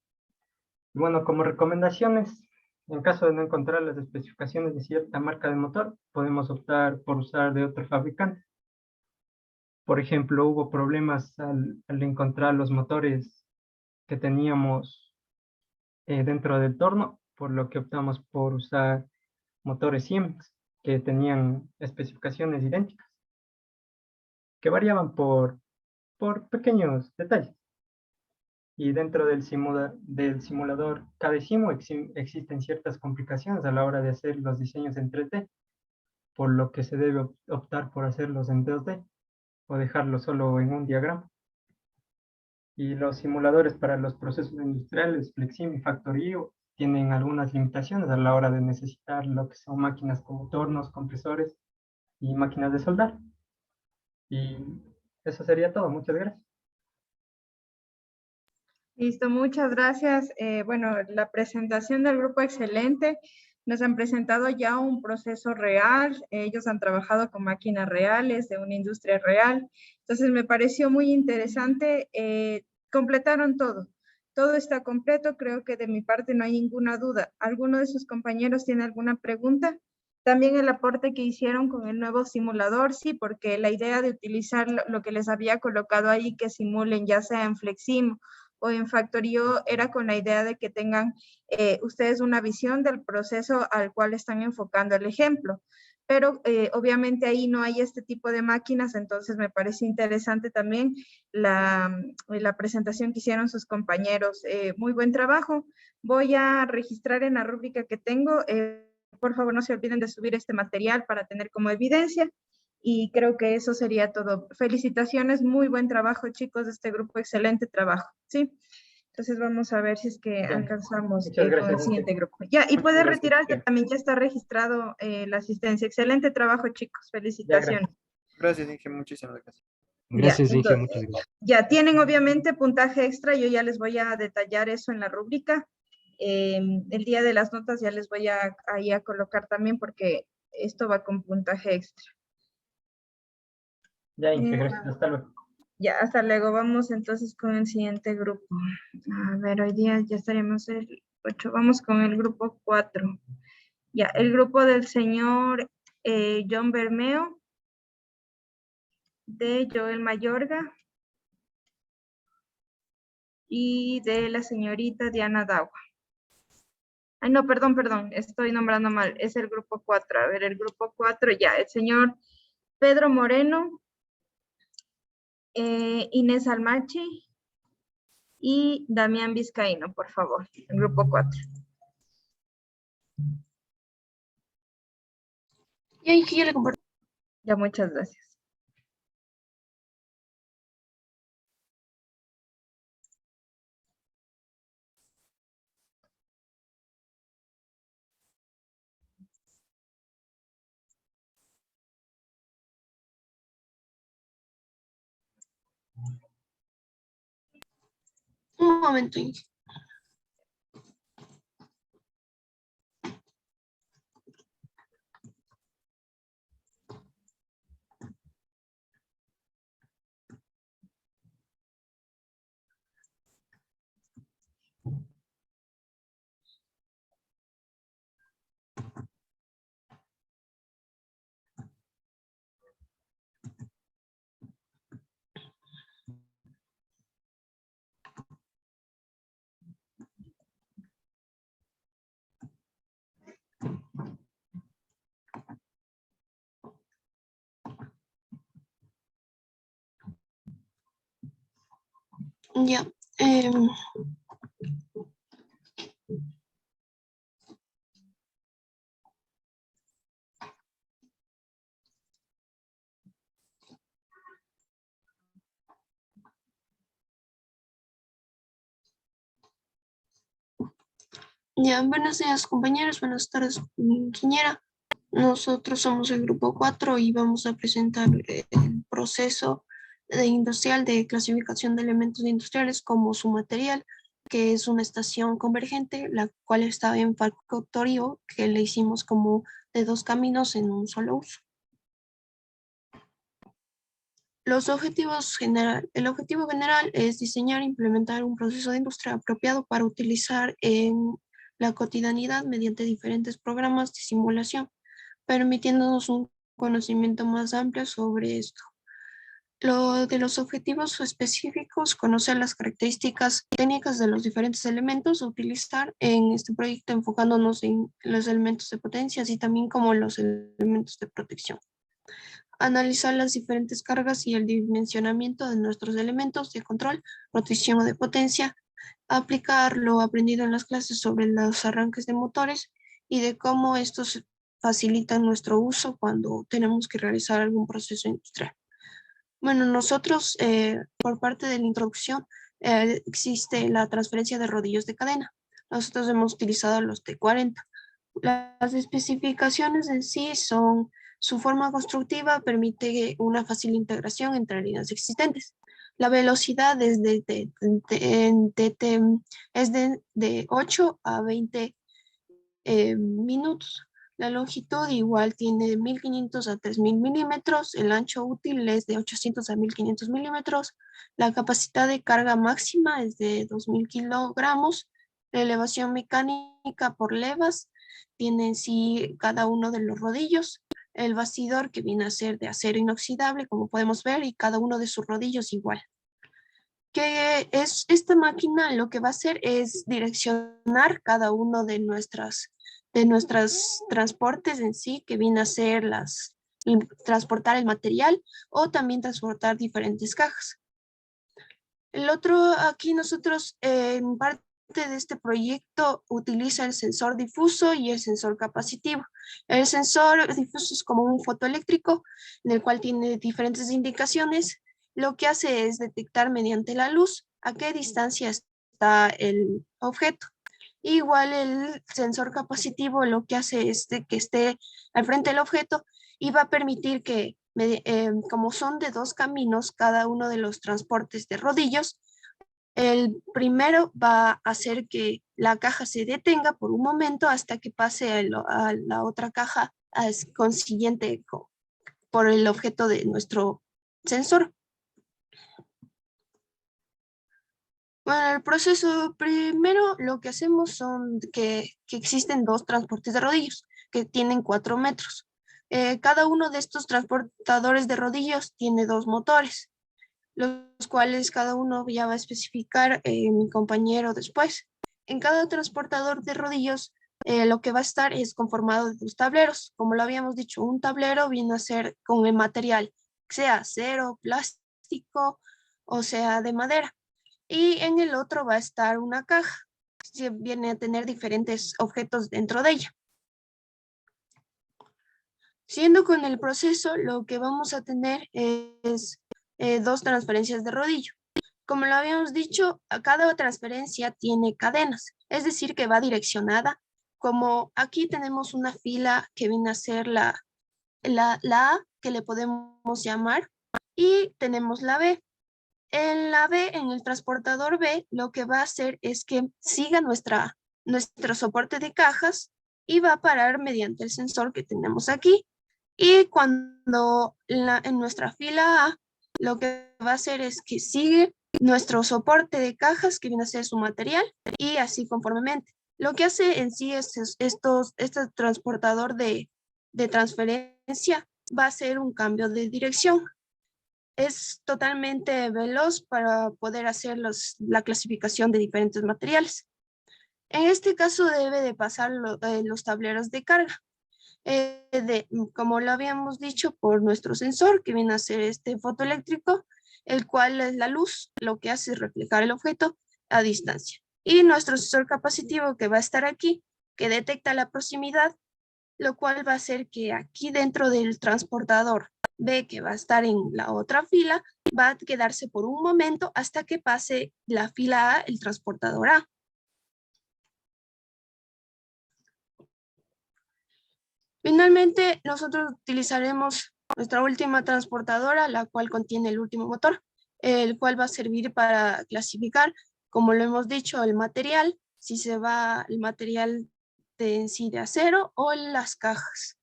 Y bueno, como recomendaciones, en caso de no encontrar las especificaciones de cierta marca de motor, podemos optar por usar de otro fabricante. Por ejemplo, hubo problemas al encontrar los motores que teníamos dentro del torno, por lo que optamos por usar motores Siemens que tenían especificaciones idénticas, que variaban por pequeños detalles. Y dentro del simulador CADESIMO existen ciertas complicaciones a la hora de hacer los diseños en 3D, por lo que se debe optar por hacerlos en 2D o dejarlo solo en un diagrama. Y los simuladores para los procesos industriales, Flexim y Factorio, tienen algunas limitaciones a la hora de necesitar lo que son máquinas como tornos, compresores y máquinas de soldar. Y eso sería todo. Muchas gracias. Listo, muchas gracias. Bueno, la presentación del grupo excelente. Nos han presentado ya un proceso real. Ellos han trabajado con máquinas reales de una industria real. Entonces me pareció muy interesante. Completaron todo. Todo está completo. Creo que de mi parte no hay ninguna duda. ¿Alguno de sus compañeros tiene alguna pregunta? También el aporte que hicieron con el nuevo simulador, sí, porque la idea de utilizar lo que les había colocado ahí, que simulen ya sea en Flexim o en Factorio, era con la idea de que tengan ustedes una visión del proceso al cual están enfocando el ejemplo. Pero obviamente ahí no hay este tipo de máquinas, entonces me parece interesante también la presentación que hicieron sus compañeros. Muy buen trabajo. Voy a registrar en la rúbrica que tengo. Por favor, no se olviden de subir este material para tener como evidencia. Y creo que eso sería todo. Felicitaciones, muy buen trabajo, chicos, de este grupo, excelente trabajo, ¿sí? Entonces vamos a ver si es que alcanzamos Muchas con el gracias. siguiente grupo. Ya, y Muchas puede gracias. retirarse, también ya está registrado la asistencia. Excelente trabajo, chicos, felicitaciones. Gracias, Inge, muchísimas gracias. Ya, Gracias, Inge, entonces, muchas gracias. ya tienen obviamente puntaje extra, yo ya les voy a detallar eso en la rúbrica. El día de las notas ya les voy ahí a colocar también porque esto va con puntaje extra. Ya, Inge, gracias. Hasta luego. Ya, hasta luego. Vamos entonces con el siguiente grupo. A ver, hoy día ya estaremos el 8. Vamos con el grupo 4. Ya, el grupo del señor John Bermeo, de Joel Mayorga y de la señorita Diana Dagua. Ay, no, perdón, estoy nombrando mal. Es el grupo 4. A ver, el grupo 4 ya. El señor Pedro Moreno Inés Almachi y Damián Vizcaíno, por favor, el grupo 4. Y ahí que yo le comparto. Ya, muchas gracias. Un momento, Inge. Ya. Ya, buenos días, compañeros. Buenas tardes, ingeniera. Nosotros somos el grupo 4 y vamos a presentar el proceso industrial de clasificación de elementos industriales como su material, que es una estación convergente, la cual está en factorio, que le hicimos como de 2 caminos en un solo uso. El objetivo general es diseñar e implementar un proceso de industria apropiado para utilizar en la cotidianidad mediante diferentes programas de simulación, permitiéndonos un conocimiento más amplio sobre esto. Lo de los objetivos específicos, conocer las características técnicas de los diferentes elementos a utilizar en este proyecto, enfocándonos en los elementos de potencia, así también como los elementos de protección. Analizar las diferentes cargas y el dimensionamiento de nuestros elementos de control, protección o de potencia, aplicar lo aprendido en las clases sobre los arranques de motores y de cómo estos facilitan nuestro uso cuando tenemos que realizar algún proceso industrial. Bueno, nosotros, por parte de la introducción, existe la transferencia de rodillos de cadena. Nosotros hemos utilizado los T40. Las especificaciones en sí son: su forma constructiva permite una fácil integración entre líneas existentes. La velocidad es de 8 a 20 minutos. La longitud igual tiene de 1500 a 3000 milímetros. El ancho útil es de 800 a 1500 milímetros. La capacidad de carga máxima es de 2000 kilogramos. La elevación mecánica por levas tiene en sí cada uno de los rodillos. El bastidor, que viene a ser de acero inoxidable, como podemos ver, y cada uno de sus rodillos igual. Que es esta máquina, lo que va a hacer es direccionar cada uno de nuestros transportes en sí, que viene a ser transportar el material o también transportar diferentes cajas. El otro, aquí nosotros en parte de este proyecto utiliza el sensor difuso y el sensor capacitivo. El sensor difuso es como un fotoeléctrico en el cual tiene diferentes indicaciones. Lo que hace es detectar mediante la luz a qué distancia está el objeto. Igual el sensor capacitivo lo que hace es que esté al frente del objeto y va a permitir que, como son de 2 caminos cada uno de los transportes de rodillos, el primero va a hacer que la caja se detenga por un momento hasta que pase a la otra caja consiguiente por el objeto de nuestro sensor. Bueno, el proceso primero lo que hacemos son que existen 2 transportes de rodillos que tienen 4 metros. Cada uno de estos transportadores de rodillos tiene 2 motores, los cuales cada uno ya va a especificar mi compañero después. En cada transportador de rodillos lo que va a estar es conformado de 2 tableros. Como lo habíamos dicho, un tablero viene a ser con el material, sea acero, plástico plástico o sea de madera. Y en el otro va a estar una caja, que viene a tener diferentes objetos dentro de ella. Siendo con el proceso, lo que vamos a tener es dos transferencias de rodillo. Como lo habíamos dicho, cada transferencia tiene cadenas, es decir, que va direccionada. Como aquí tenemos una fila que viene a ser la A, que le podemos llamar, y tenemos la B. En la B, en el transportador B, lo que va a hacer es que siga nuestro soporte de cajas y va a parar mediante el sensor que tenemos aquí. Y cuando en nuestra fila A, lo que va a hacer es que sigue nuestro soporte de cajas que viene a ser su material y así conformemente. Lo que hace en sí es este transportador de transferencia va a ser un cambio de dirección. Es totalmente veloz para poder hacer la clasificación de diferentes materiales. En este caso debe de pasar los tableros de carga. Como lo habíamos dicho, por nuestro sensor que viene a ser este fotoeléctrico, el cual es la luz, lo que hace es reflejar el objeto a distancia. Y nuestro sensor capacitivo que va a estar aquí, que detecta la proximidad, lo cual va a hacer que aquí dentro del transportador B, que va a estar en la otra fila, va a quedarse por un momento hasta que pase la fila A, el transportador A. Finalmente, nosotros utilizaremos nuestra última transportadora, la cual contiene el último motor, el cual va a servir para clasificar, como lo hemos dicho, el material, si se va el material en sí de acero o las cajas.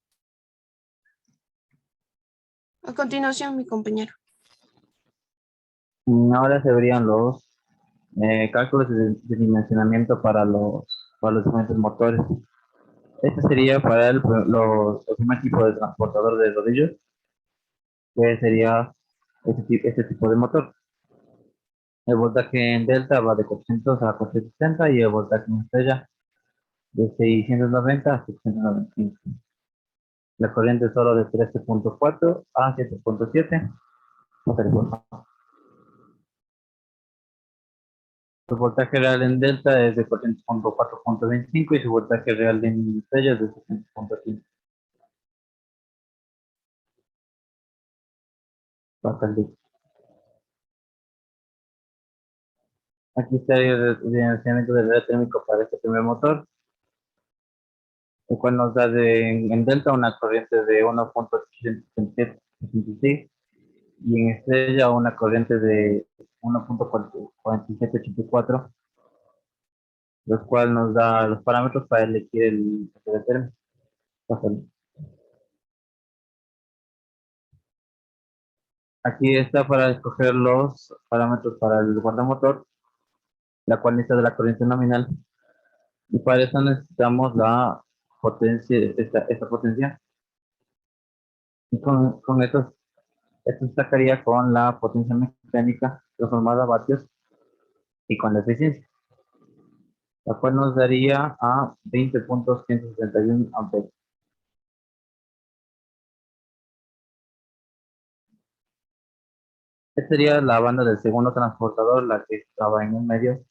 A continuación, mi compañero. Ahora se verían los cálculos de dimensionamiento para los diferentes motores. Este sería para el primer tipo de transportador de rodillos, que sería este tipo de motor. El voltaje en delta va de 400 a 470 y el voltaje en estrella de 690 a 695. La corriente solo de 13.4 a 7.7. Su voltaje real en delta es de 400.4.25 y su voltaje real en estrella es de 600.5. Bastante. Aquí está el dimensionamiento del red térmico para este primer motor, el cual nos da en delta una corriente de 1.866 y en estrella una corriente de 1.4784, los cuales nos da los parámetros para elegir el red térmico. Aquí está para escoger los parámetros para el guardamotor, la cual necesita de la corriente nominal. Y para eso necesitamos la potencia, esta potencia. Y con esto sacaría con la potencia mecánica transformada a vatios y con la eficiencia, la cual nos daría a 20.171 amperes. Esta sería la banda del segundo transportador, la que estaba en un medio.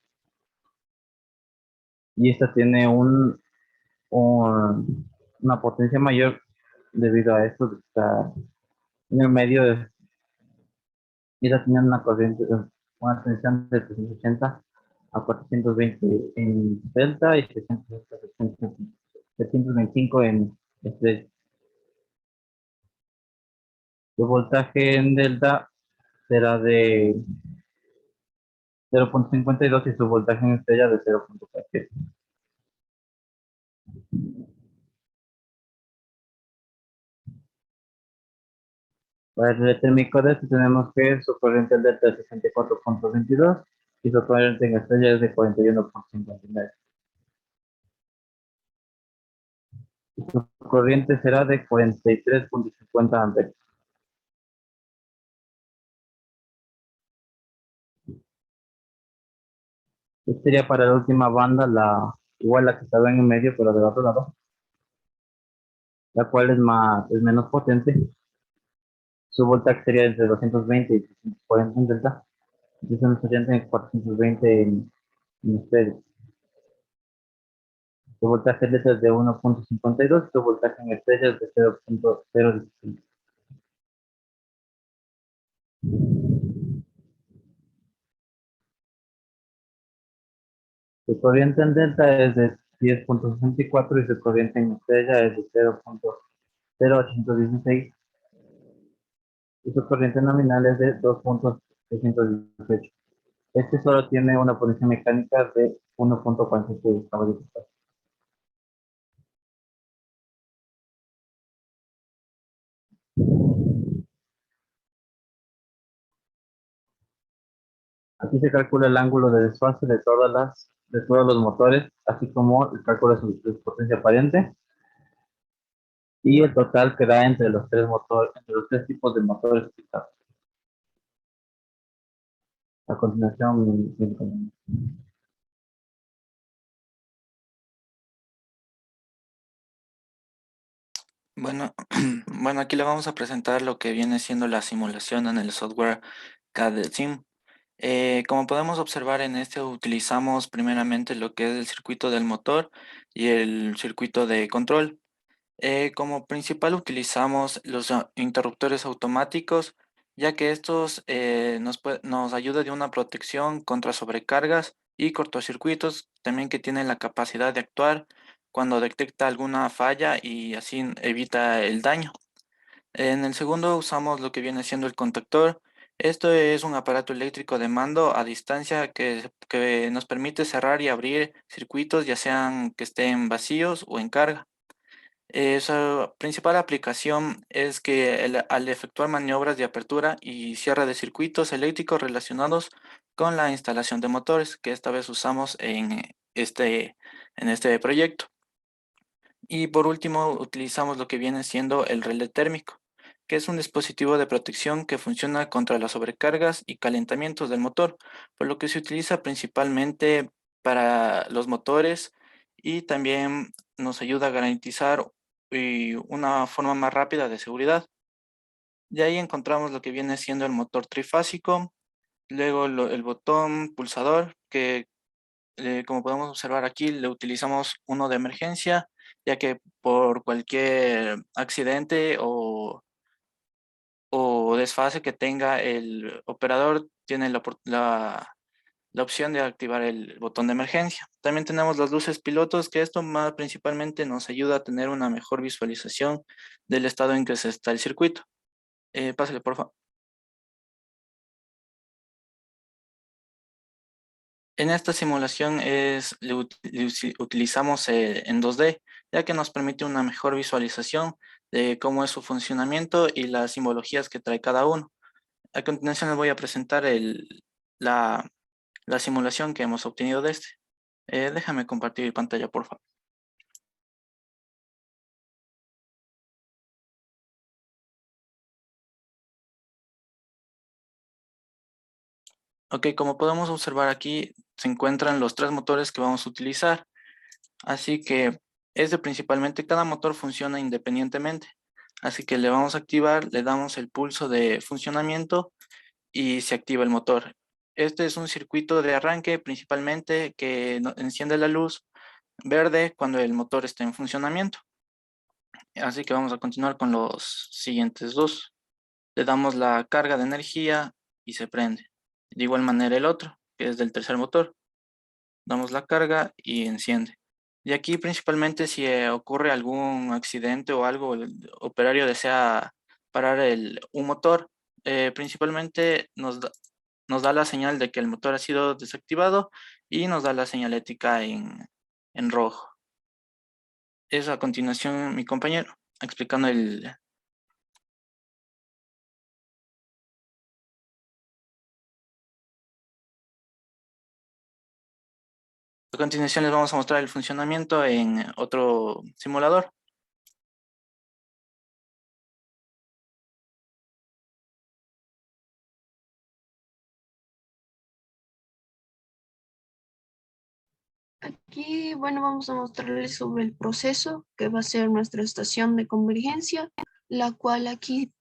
Y esta tiene una potencia mayor debido a esto de estar en el medio. Y esta tiene una tensión de 380 a 420 en delta y 725 en estrella. El voltaje en delta será de 0.52 y su voltaje en estrella de 0.47. Para el red térmico de este tenemos que su corriente en delta es 64.22 y su corriente en estrella es de 41.59. Su corriente será de 43.50 amperes. Esta sería para la última banda, igual la que estaba en el medio, pero del otro lado, la cual es menos potente. Su voltaje sería entre 220 y 340 en delta. Entonces nos orienta en 420 en estrellas. Su voltaje en delta es de 1.52, su voltaje en estrellas de 0.016. Su corriente en delta es de 10.64 y su corriente en estrella es de 0.0816 y su corriente nominal es de 2.618. Este solo tiene una potencia mecánica de 1.46 caballos. Aquí se calcula el ángulo de desfase de todos los motores, así como el cálculo de su potencia aparente y el total que da entre los tres motores, entre los tres tipos de motores utilizados. A continuación, Bueno, bueno, aquí le vamos a presentar lo que viene siendo la simulación en el software CAD Sim. Como podemos observar en este utilizamos primeramente lo que es el circuito del motor y el circuito de control. Como principal utilizamos los interruptores automáticos, ya que estos nos ayuda de una protección contra sobrecargas y cortocircuitos, también que tienen la capacidad de actuar cuando detecta alguna falla y así evita el daño. En el segundo usamos lo que viene siendo el contactor. Esto es un aparato eléctrico de mando a distancia que nos permite cerrar y abrir circuitos, ya sean que estén vacíos o en carga. Su principal aplicación es que al efectuar maniobras de apertura y cierre de circuitos eléctricos relacionados con la instalación de motores, que esta vez usamos en este proyecto. Y por último, utilizamos lo que viene siendo el relé térmico, que es un dispositivo de protección que funciona contra las sobrecargas y calentamientos del motor, por lo que se utiliza principalmente para los motores y también nos ayuda a garantizar una forma más rápida de seguridad. De ahí encontramos lo que viene siendo el motor trifásico, luego el botón pulsador, que como podemos observar aquí, le utilizamos uno de emergencia, ya que por cualquier accidente o desfase que tenga el operador, tiene la opción de activar el botón de emergencia. También tenemos las luces pilotos, que esto más principalmente nos ayuda a tener una mejor visualización del estado en que se está el circuito. Pásale, por favor. En esta simulación utilizamos en 2D, ya que nos permite una mejor visualización de cómo es su funcionamiento y las simbologías que trae cada uno. A continuación les voy a presentar la, la simulación que hemos obtenido de este. Déjame compartir pantalla, por favor. Ok, como podemos observar aquí, se encuentran los tres motores que vamos a utilizar. Así que principalmente cada motor funciona independientemente. Así que le vamos a activar, le damos el pulso de funcionamiento y se activa el motor. Este es un circuito de arranque principalmente que enciende la luz verde cuando el motor está en funcionamiento. Así que vamos a continuar con los siguientes dos. Le damos la carga de energía y se prende. De igual manera el otro, que es del tercer motor. Damos la carga y enciende. Y aquí principalmente si ocurre algún accidente o algo, el operario desea parar un motor, principalmente nos da la señal de que el motor ha sido desactivado y nos da la señalética en rojo. Es a continuación mi compañero explicando A continuación les vamos a mostrar el funcionamiento en otro simulador. Aquí, bueno, vamos a mostrarles sobre el proceso que va a ser nuestra estación de convergencia, la cual aquí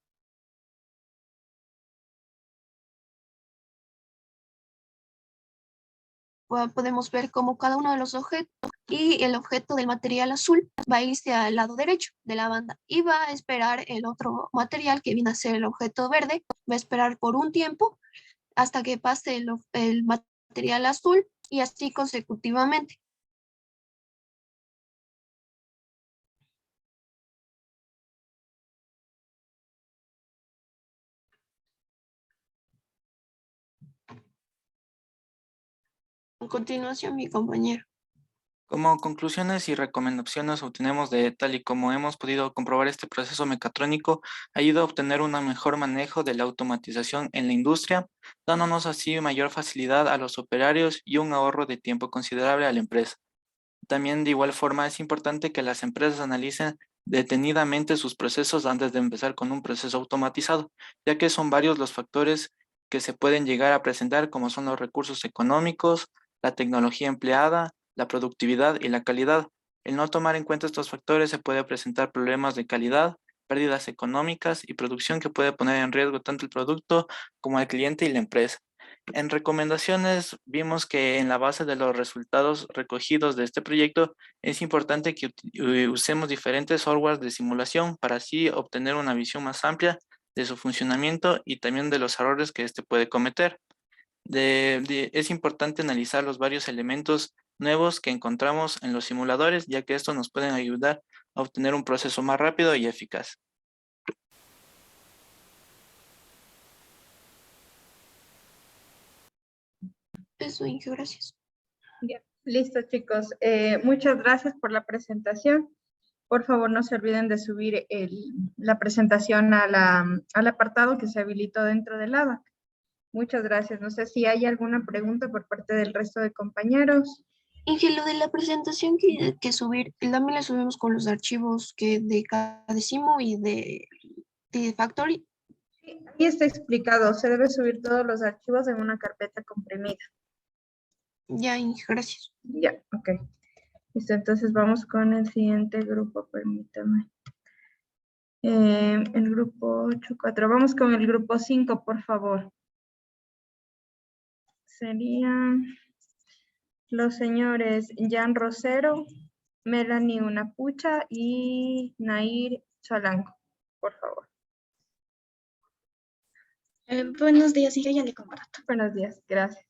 podemos ver cómo cada uno de los objetos y el objeto del material azul va a irse al lado derecho de la banda y va a esperar el otro material que viene a ser el objeto verde, va a esperar por un tiempo hasta que pase el material azul y así consecutivamente. A continuación, mi compañero. Como conclusiones y recomendaciones obtenemos de tal y como hemos podido comprobar, este proceso mecatrónico ayuda a obtener un mejor manejo de la automatización en la industria, dándonos así mayor facilidad a los operarios y un ahorro de tiempo considerable a la empresa. También de igual forma es importante que las empresas analicen detenidamente sus procesos antes de empezar con un proceso automatizado, ya que son varios los factores que se pueden llegar a presentar, como son los recursos económicos, la tecnología empleada, la productividad y la calidad. El no tomar en cuenta estos factores se puede presentar problemas de calidad, pérdidas económicas y producción que puede poner en riesgo tanto el producto como al cliente y la empresa. En recomendaciones vimos que en la base de los resultados recogidos de este proyecto es importante que usemos diferentes softwares de simulación para así obtener una visión más amplia de su funcionamiento y también de los errores que éste puede cometer. Es importante analizar los varios elementos nuevos que encontramos en los simuladores, ya que estos nos pueden ayudar a obtener un proceso más rápido y eficaz. Eso, Inge, gracias. Bien, listo, chicos. Muchas gracias por la presentación. Por favor, no se olviden de subir la presentación al apartado que se habilitó dentro del ABAC. Muchas gracias. No sé si hay alguna pregunta por parte del resto de compañeros. Inge, lo de la presentación que subir, también la subimos con los archivos que de Cadecimu y de Factory. Sí, ahí está explicado. Se debe subir todos los archivos en una carpeta comprimida. Ya, Inge, gracias. Ya, ok. Listo, entonces vamos con el siguiente grupo, permítame. El grupo 8.4. Vamos con el grupo 5, por favor. Serían los señores Jan Rosero, Melanie Unapucha y Nair Chalanco, por favor. Buenos días, Inge, ya le comparto. Buenos días, gracias.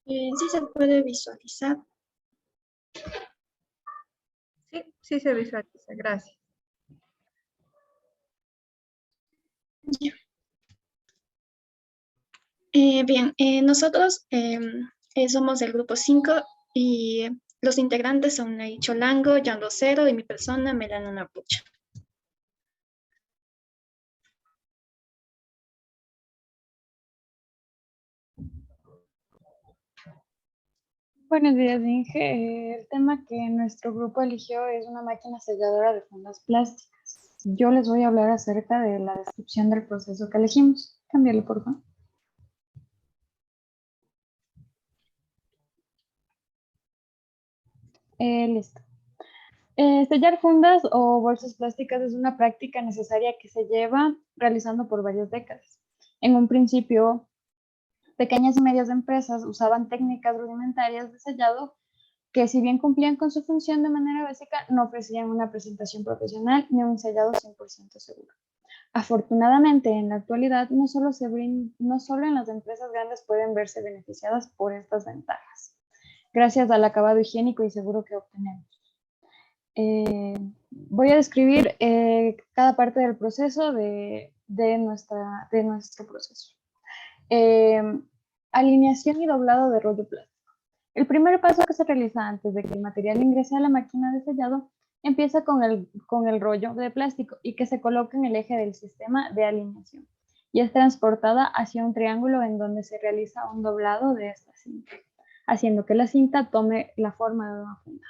Sí se puede visualizar. Sí se visualiza, gracias. Ya. Bien, nosotros somos del grupo 5 y los integrantes son Nair Cholango, Jan Rosero y mi persona, Melanie Unapucha. Buenos días, Inge. El tema que nuestro grupo eligió es una máquina selladora de fundas plásticas. Yo les voy a hablar acerca de la descripción del proceso que elegimos. Cámbiale, por favor. Listo. Sellar fundas o bolsas plásticas es una práctica necesaria que se lleva realizando por varias décadas. En un principio, pequeñas y medias empresas usaban técnicas rudimentarias de sellado que, si bien cumplían con su función de manera básica, no ofrecían una presentación profesional ni un sellado 100% seguro. Afortunadamente, en la actualidad, no solo en las empresas grandes pueden verse beneficiadas por estas ventajas, gracias al acabado higiénico y seguro que obtenemos. Voy a describir cada parte del proceso de nuestro proceso. Alineación y doblado de rollo plástico. El primer paso que se realiza antes de que el material ingrese a la máquina de sellado empieza con el rollo de plástico y que se coloca en el eje del sistema de alineación y es transportada hacia un triángulo en donde se realiza un doblado de esta cinta, haciendo que la cinta tome la forma de una funda.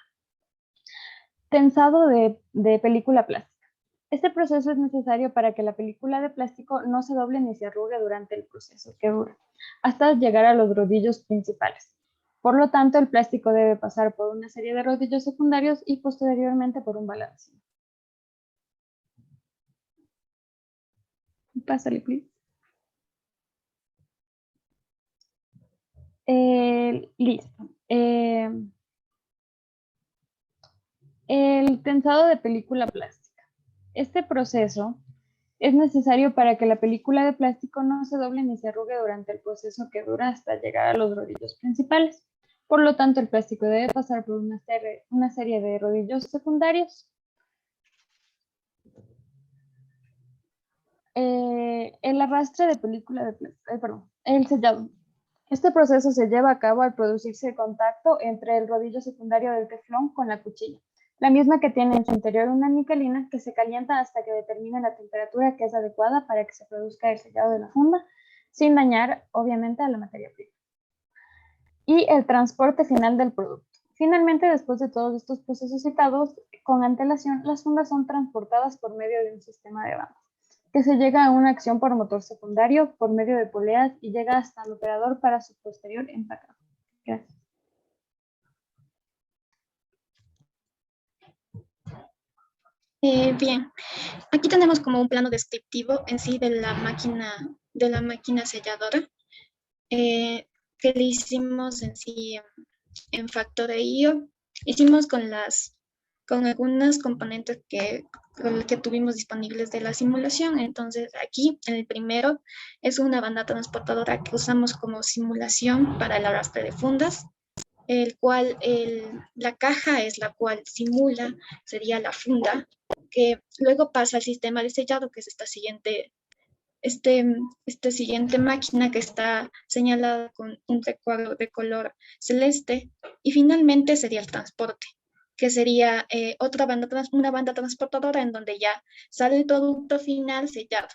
tensado de película plástica. Este proceso es necesario para que la película de plástico no se doble ni se arrugue durante el proceso que dura, hasta llegar a los rodillos principales. Por lo tanto, el plástico debe pasar por una serie de rodillos secundarios y posteriormente por un balanceo. Pásale, please. Listo. El tensado de película plástica. Este proceso es necesario para que la película de plástico no se doble ni se arrugue durante el proceso que dura hasta llegar a los rodillos principales. Por lo tanto, el plástico debe pasar por una serie de rodillos secundarios. El arrastre de película de plástico, el sellado. Este proceso se lleva a cabo al producirse el contacto entre el rodillo secundario del teflón con la cuchilla, la misma que tiene en su interior una niquelina que se calienta hasta que determine la temperatura que es adecuada para que se produzca el sellado de la funda, sin dañar, obviamente, a la materia prima. Y el transporte final del producto. Finalmente, después de todos estos procesos citados, con antelación, las fundas son transportadas por medio de un sistema de bandas, que se llega a una acción por motor secundario por medio de poleas y llega hasta el operador para su posterior empacado. Gracias. Bien, aquí tenemos como un plano descriptivo en sí de la máquina selladora que le hicimos en sí en Factorio. Hicimos con algunas componentes que tuvimos disponibles de la simulación. Entonces aquí en el primero es una banda transportadora que usamos como simulación para el arrastre de fundas, el cual la caja es la cual simula, sería la funda, que luego pasa al sistema de sellado, que es esta siguiente máquina que está señalada con un recuadro de color celeste, y finalmente sería el transporte, que sería una banda transportadora en donde ya sale el producto final sellado.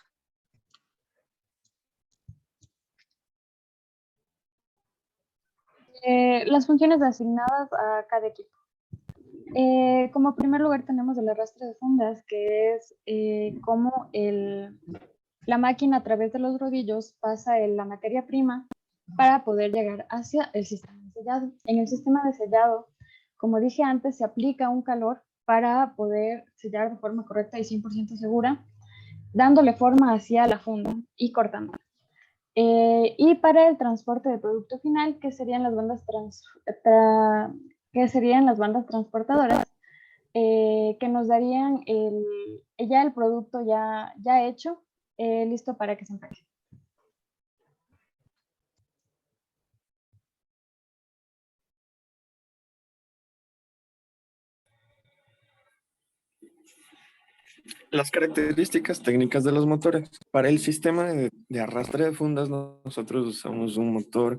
Las funciones asignadas a cada equipo. Como primer lugar tenemos el arrastre de fundas, que es cómo la máquina a través de los rodillos pasa la materia prima para poder llegar hacia el sistema de sellado. En el sistema de sellado, como dije antes, se aplica un calor para poder sellar de forma correcta y 100% segura, dándole forma hacia la funda y cortando. Y para el transporte de producto final, que serían las bandas transportadoras, que nos darían ya el producto ya hecho, listo para que se empaque. Las características técnicas de los motores. Para el sistema de arrastre de fundas, nosotros usamos un motor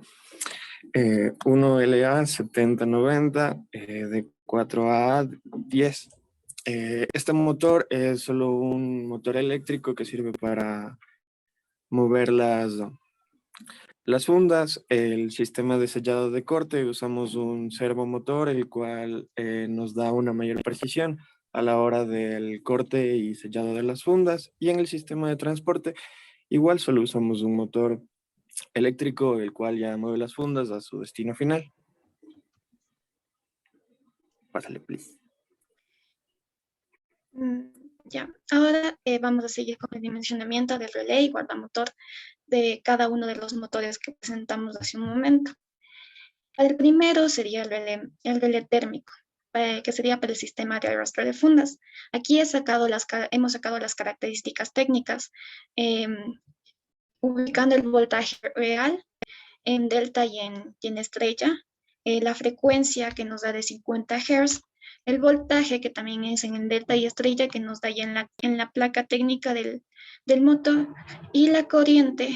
1LA 7090 de 4A10. Este motor es solo un motor eléctrico que sirve para mover las fundas. El sistema de sellado de corte, usamos un servomotor, el cual nos da una mayor precisión a la hora del corte y sellado de las fundas. Y en el sistema de transporte, igual solo usamos un motor eléctrico, el cual ya mueve las fundas a su destino final. Pásale, please. Ya, ahora vamos a seguir con el dimensionamiento del relé y guardamotor de cada uno de los motores que presentamos hace un momento. El primero sería el relé térmico, que sería para el sistema de arrastre de fundas. Aquí hemos sacado las características técnicas, ubicando el voltaje real en delta y en estrella, la frecuencia que nos da de 50 Hz, el voltaje que también es en el delta y estrella que nos da ya en la placa técnica del motor, y la corriente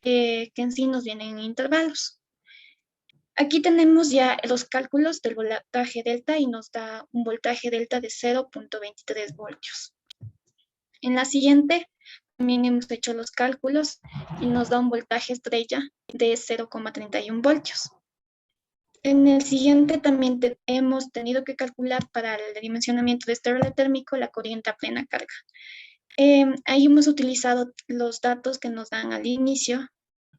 que en sí nos viene en intervalos. Aquí tenemos ya los cálculos del voltaje delta y nos da un voltaje delta de 0.23 voltios. En la siguiente también hemos hecho los cálculos y nos da un voltaje estrella de 0.31 voltios. En el siguiente también hemos tenido que calcular para el dimensionamiento de este relé térmico la corriente a plena carga. Ahí hemos utilizado los datos que nos dan al inicio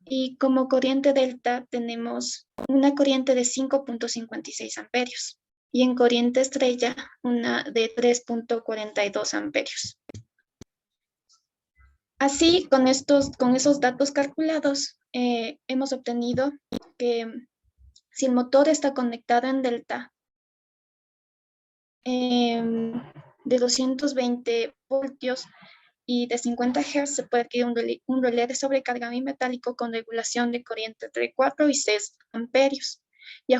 y como corriente delta tenemos una corriente de 5.56 amperios y en corriente estrella una de 3.42 amperios. Así, con esos datos calculados, hemos obtenido que si el motor está conectado en delta de 220 voltios y de 50 Hz, se puede adquirir un relé de sobrecarga bimetálico con regulación de corriente entre 4 y 6 amperios y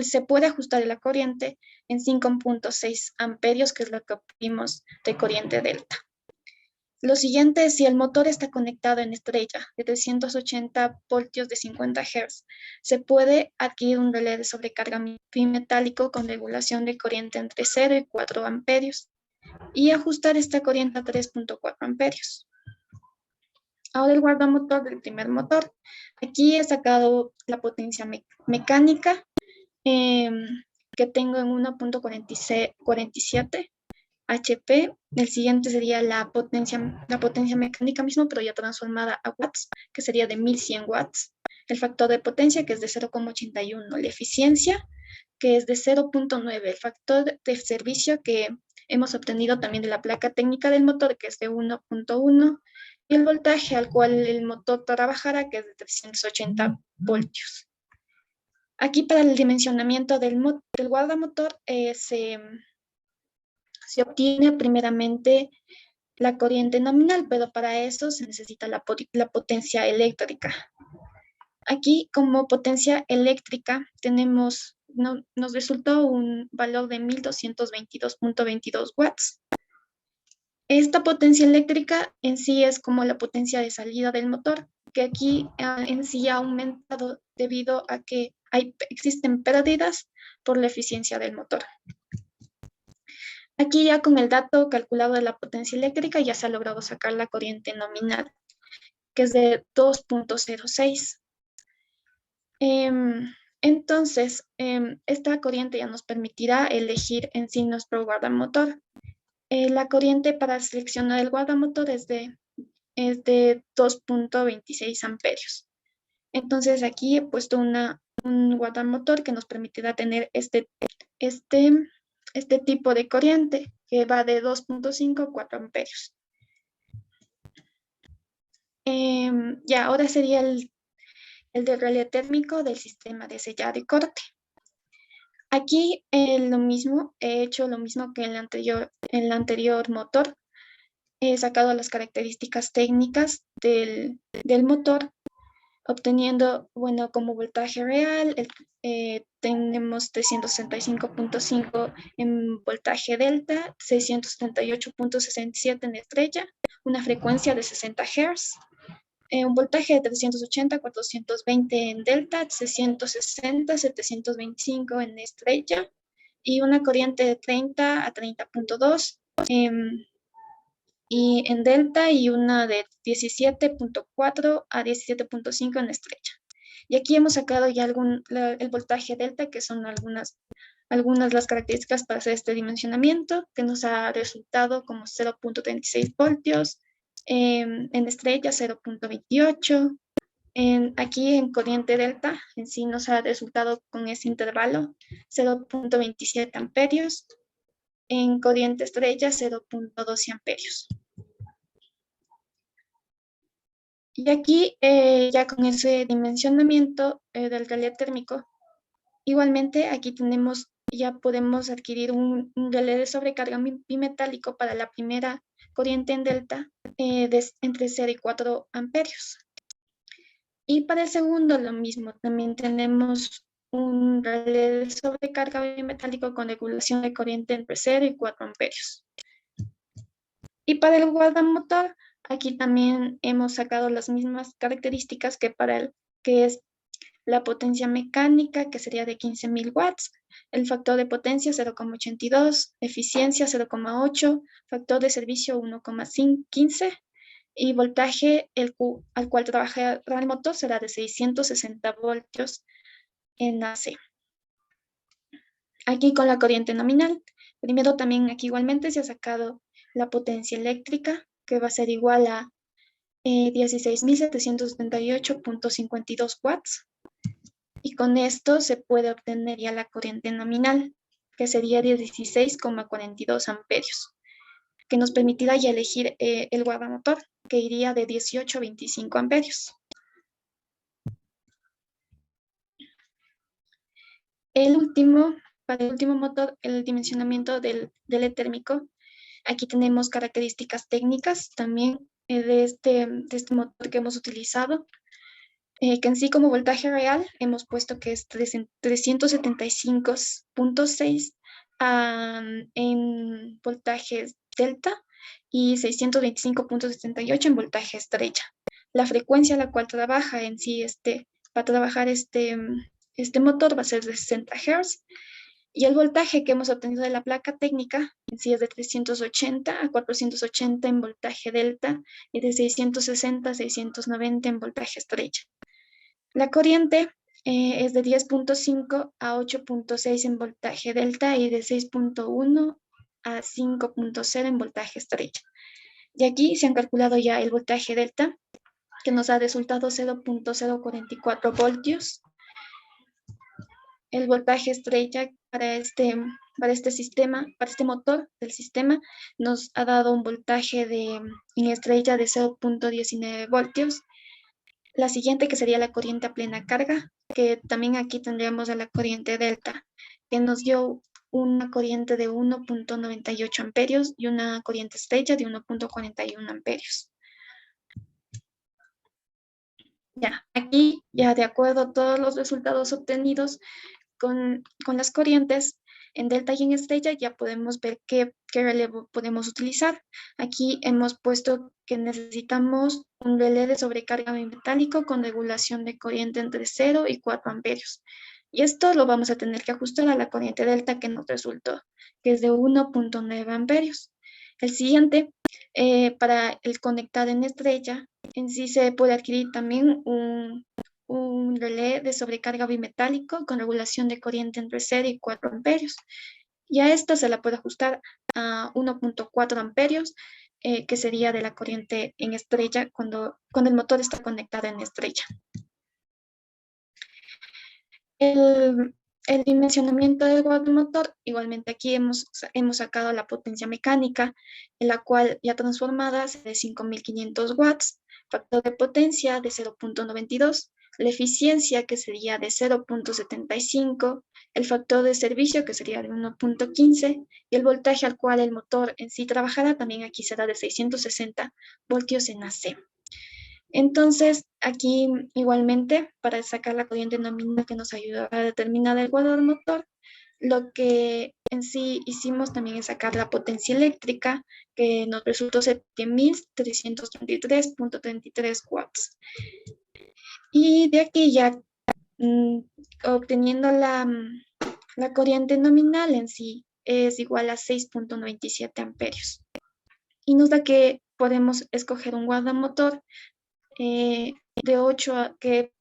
se puede ajustar la corriente en 5.6 amperios, que es lo que obtuvimos de corriente delta. Lo siguiente es si el motor está conectado en estrella de 380 voltios de 50 Hz. Se puede adquirir un relé de sobrecarga bimetálico con regulación de corriente entre 0 y 4 amperios y ajustar esta corriente a 3.4 amperios. Ahora el guardamotor del primer motor. Aquí he sacado la potencia mecánica que tengo en 1.47 HP. El siguiente sería la potencia mecánica mismo, pero ya transformada a watts, que sería de 1100 watts. El factor de potencia, que es de 0.81. La eficiencia, que es de 0.9. El factor de servicio, que hemos obtenido también de la placa técnica del motor, que es de 1.1. Y el voltaje al cual el motor trabajará, que es de 380 voltios. Aquí para el dimensionamiento del guardamotor se obtiene primeramente la corriente nominal, pero para eso se necesita la potencia eléctrica. Aquí como potencia eléctrica nos resultó un valor de 1222.22 watts. Esta potencia eléctrica en sí es como la potencia de salida del motor, que aquí en sí ha aumentado debido a que existen pérdidas por la eficiencia del motor. Aquí ya con el dato calculado de la potencia eléctrica ya se ha logrado sacar la corriente nominal, que es de 2.06. Entonces, esta corriente ya nos permitirá elegir en sí nuestro guardamotor. La corriente para seleccionar el guardamotor es de 2.26 amperios. Entonces aquí he puesto un guardamotor que nos permitirá tener este tipo de corriente que va de 2.5 a 4 amperios. Ya, ahora sería el del relé térmico del sistema de sellado y corte. Aquí lo mismo, he hecho lo mismo que en el anterior motor. He sacado las características técnicas del motor, obteniendo, bueno, como voltaje real, tenemos 365.5 en voltaje delta, 678.67 en estrella, una frecuencia de 60 Hz, un voltaje de 380, 420 en delta, 660, 725 en estrella, y una corriente de 30 a 30.2 y en delta y una de 17.4 a 17.5 en estrella. Y aquí hemos sacado ya el voltaje delta, que son algunas de las características para hacer este dimensionamiento, que nos ha resultado como 0.36 voltios, en estrella 0.28, aquí en corriente delta en sí nos ha resultado con ese intervalo 0.27 amperios, en corriente estrella 0.12 amperios. Y aquí ya con ese dimensionamiento del relé térmico, igualmente aquí ya podemos adquirir un relé de sobrecarga bimetálico para la primera corriente en delta entre 0 y 4 amperios. Y para el segundo lo mismo, también tenemos un relé de sobrecarga bimetálico con regulación de corriente entre 0 y 4 amperios. Y para el guardamotor, aquí también hemos sacado las mismas características que que es la potencia mecánica, que sería de 15.000 watts, el factor de potencia 0.82, eficiencia 0.8, factor de servicio 1.15 y voltaje al cual trabajará el motor será de 660 voltios en AC. aquí con la corriente nominal. Primero también aquí igualmente se ha sacado la potencia eléctrica, que va a ser igual a 16.778.52 watts. Y con esto se puede obtener ya la corriente nominal, que sería de 16,42 amperios, que nos permitirá ya elegir el guardamotor, que iría de 18 a 25 amperios. Para el último motor, el dimensionamiento del E térmico. Aquí tenemos características técnicas también de este motor que hemos utilizado, que en sí como voltaje real hemos puesto que es 375.6 en voltajes delta y 625.78 en voltaje estrella. La frecuencia a la cual trabaja en sí para trabajar este motor va a ser de 60 Hz. Y el voltaje que hemos obtenido de la placa técnica en sí es de 380 a 480 en voltaje delta y de 660 a 690 en voltaje estrella. La corriente es de 10.5 a 8.6 en voltaje delta y de 6.1 a 5.0 en voltaje estrella. Y aquí se han calculado ya el voltaje delta, que nos ha resultado 0.044 voltios. El voltaje estrella para este motor del sistema, nos ha dado un voltaje en estrella de 0.19 voltios. La siguiente, que sería la corriente a plena carga, que también aquí tendríamos a la corriente delta, que nos dio una corriente de 1.98 amperios y una corriente estrella de 1.41 amperios. Ya, aquí, ya de acuerdo a todos los resultados obtenidos con las corrientes en delta y en estrella, ya podemos ver qué relevo podemos utilizar. Aquí hemos puesto que necesitamos un relé de sobrecarga bimetálico con regulación de corriente entre 0 y 4 amperios. Y esto lo vamos a tener que ajustar a la corriente delta que nos resultó, que es de 1.9 amperios. El siguiente, para el conectado en estrella, en sí se puede adquirir también un relé de sobrecarga bimetálico con regulación de corriente entre 0 y 4 amperios. Y a esto se la puede ajustar a 1.4 amperios, que sería de la corriente en estrella cuando el motor está conectado en estrella. El dimensionamiento del guardamotor, igualmente aquí hemos sacado la potencia mecánica, en la cual ya transformada es de 5.500 watts, factor de potencia de 0.92, la eficiencia que sería de 0.75, el factor de servicio que sería de 1.15 y el voltaje al cual el motor en sí trabajará también aquí será de 660 voltios en AC. Entonces, aquí igualmente, para sacar la corriente nominal que nos ayuda a determinar el guardamotor, lo que en sí hicimos también es sacar la potencia eléctrica, que nos resultó 7.333.33 watts. Y de aquí ya obteniendo la corriente nominal en sí es igual a 6.97 amperios. Y nos da que podemos escoger un guardamotor que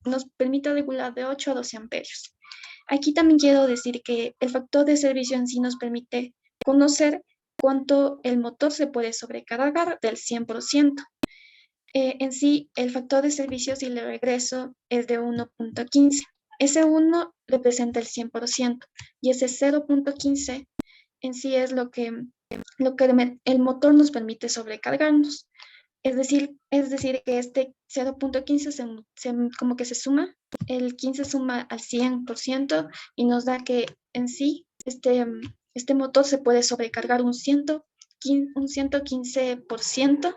nos permita regular de 8 a 12 amperios. Aquí también quiero decir que el factor de servicio en sí nos permite conocer cuánto el motor se puede sobrecargar del 100%. En sí, el factor de servicio, si le regreso, es de 1.15. Ese 1 representa el 100% y ese 0.15 en sí es lo que el motor nos permite sobrecargarnos. Es decir que este 0.15 como que se suma, el 15 suma al 100% y nos da que en sí este motor se puede sobrecargar un 115%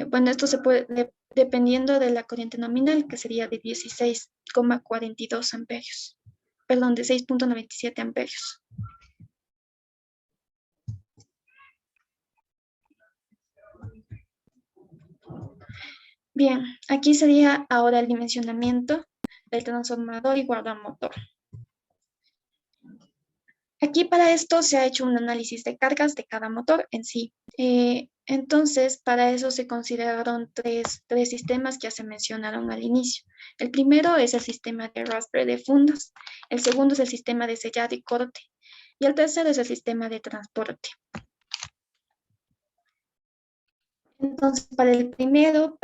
bueno, esto se puede, dependiendo de la corriente nominal, que sería de 16,42 amperios, perdón, de 6.97 amperios. Bien, aquí sería ahora el dimensionamiento del transformador y guardamotor. Aquí para esto se ha hecho un análisis de cargas de cada motor en sí. Entonces, para eso se consideraron tres sistemas que ya se mencionaron al inicio. El primero es el sistema de arrastre de fundas, el segundo es el sistema de sellado y corte, y el tercero es el sistema de transporte. Entonces, para el primer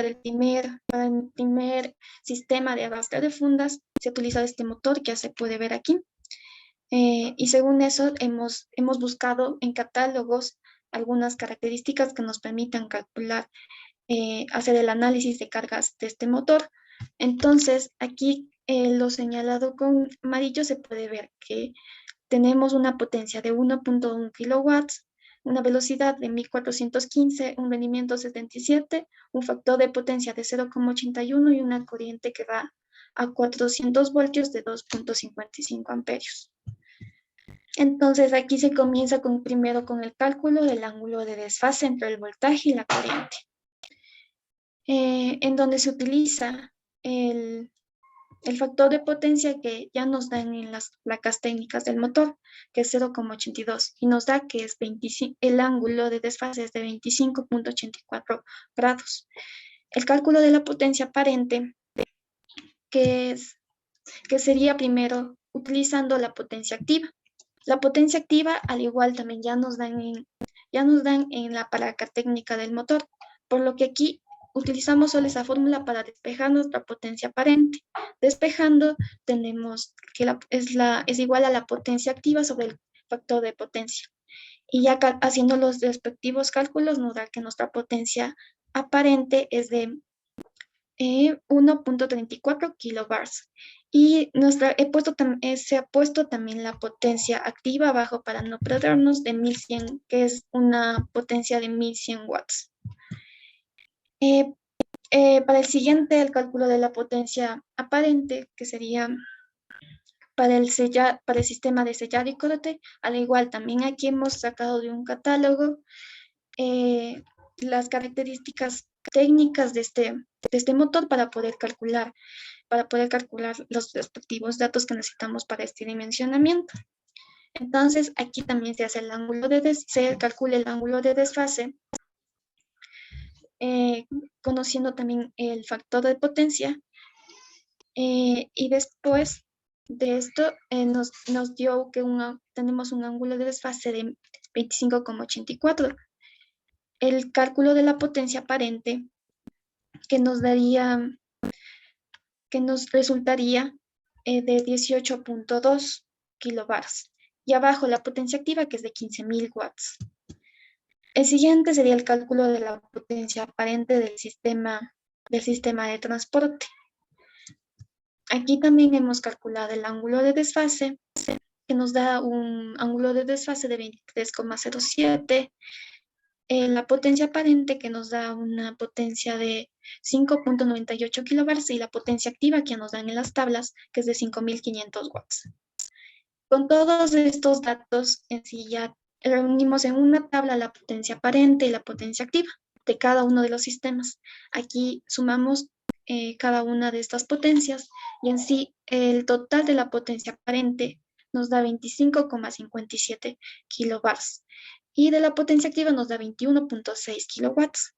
sistema de arrastre de fundas, se utiliza este motor que ya se puede ver aquí. Y según eso, hemos buscado en catálogos algunas características que nos permitan calcular, hacer el análisis de cargas de este motor. Entonces, aquí lo señalado con amarillo se puede ver que tenemos una potencia de 1.1 kilowatts, una velocidad de 1415, un rendimiento 77, un factor de potencia de 0,81 y una corriente que va a 400 voltios de 2.55 amperios. Entonces aquí se comienza primero con el cálculo del ángulo de desfase entre el voltaje y la corriente, en donde se utiliza el factor de potencia que ya nos dan en las placas técnicas del motor, que es 0,82, y nos da que es el ángulo de desfase es de 25.84 grados. El cálculo de la potencia aparente, que sería primero utilizando la potencia activa. La potencia activa, al igual, también ya nos dan en la palanca técnica del motor, por lo que aquí utilizamos solo esa fórmula para despejar nuestra potencia aparente. Despejando, tenemos que es igual a la potencia activa sobre el factor de potencia. Y ya haciendo los respectivos cálculos, nos da que nuestra potencia aparente es de 1.34 kilobars. Y se ha puesto también la potencia activa abajo para no perdernos de 1100, que es una potencia de 1100 watts. Para el siguiente, el cálculo de la potencia aparente, que sería para el sistema de sellado y corte, al igual también aquí hemos sacado de un catálogo las características técnicas de este motor para poder calcular los respectivos datos que necesitamos para este dimensionamiento. Entonces, aquí también se hace se calcula el ángulo de desfase, conociendo también el factor de potencia, y después de esto nos dio que tenemos un ángulo de desfase de 25,84. El cálculo de la potencia aparente que nos resultaría de 18.2 kilobars. Y abajo la potencia activa, que es de 15.000 watts. El siguiente sería el cálculo de la potencia aparente del sistema de transporte. Aquí también hemos calculado el ángulo de desfase, que nos da un ángulo de desfase de 23,07. La potencia aparente, que nos da una potencia de 5.98 kilobars, y la potencia activa que nos dan en las tablas, que es de 5.500 watts. Con todos estos datos en sí ya reunimos en una tabla la potencia aparente y la potencia activa de cada uno de los sistemas. Aquí sumamos cada una de estas potencias y en sí el total de la potencia aparente nos da 25,57 kilobars y de la potencia activa nos da 21.6 kilowatts.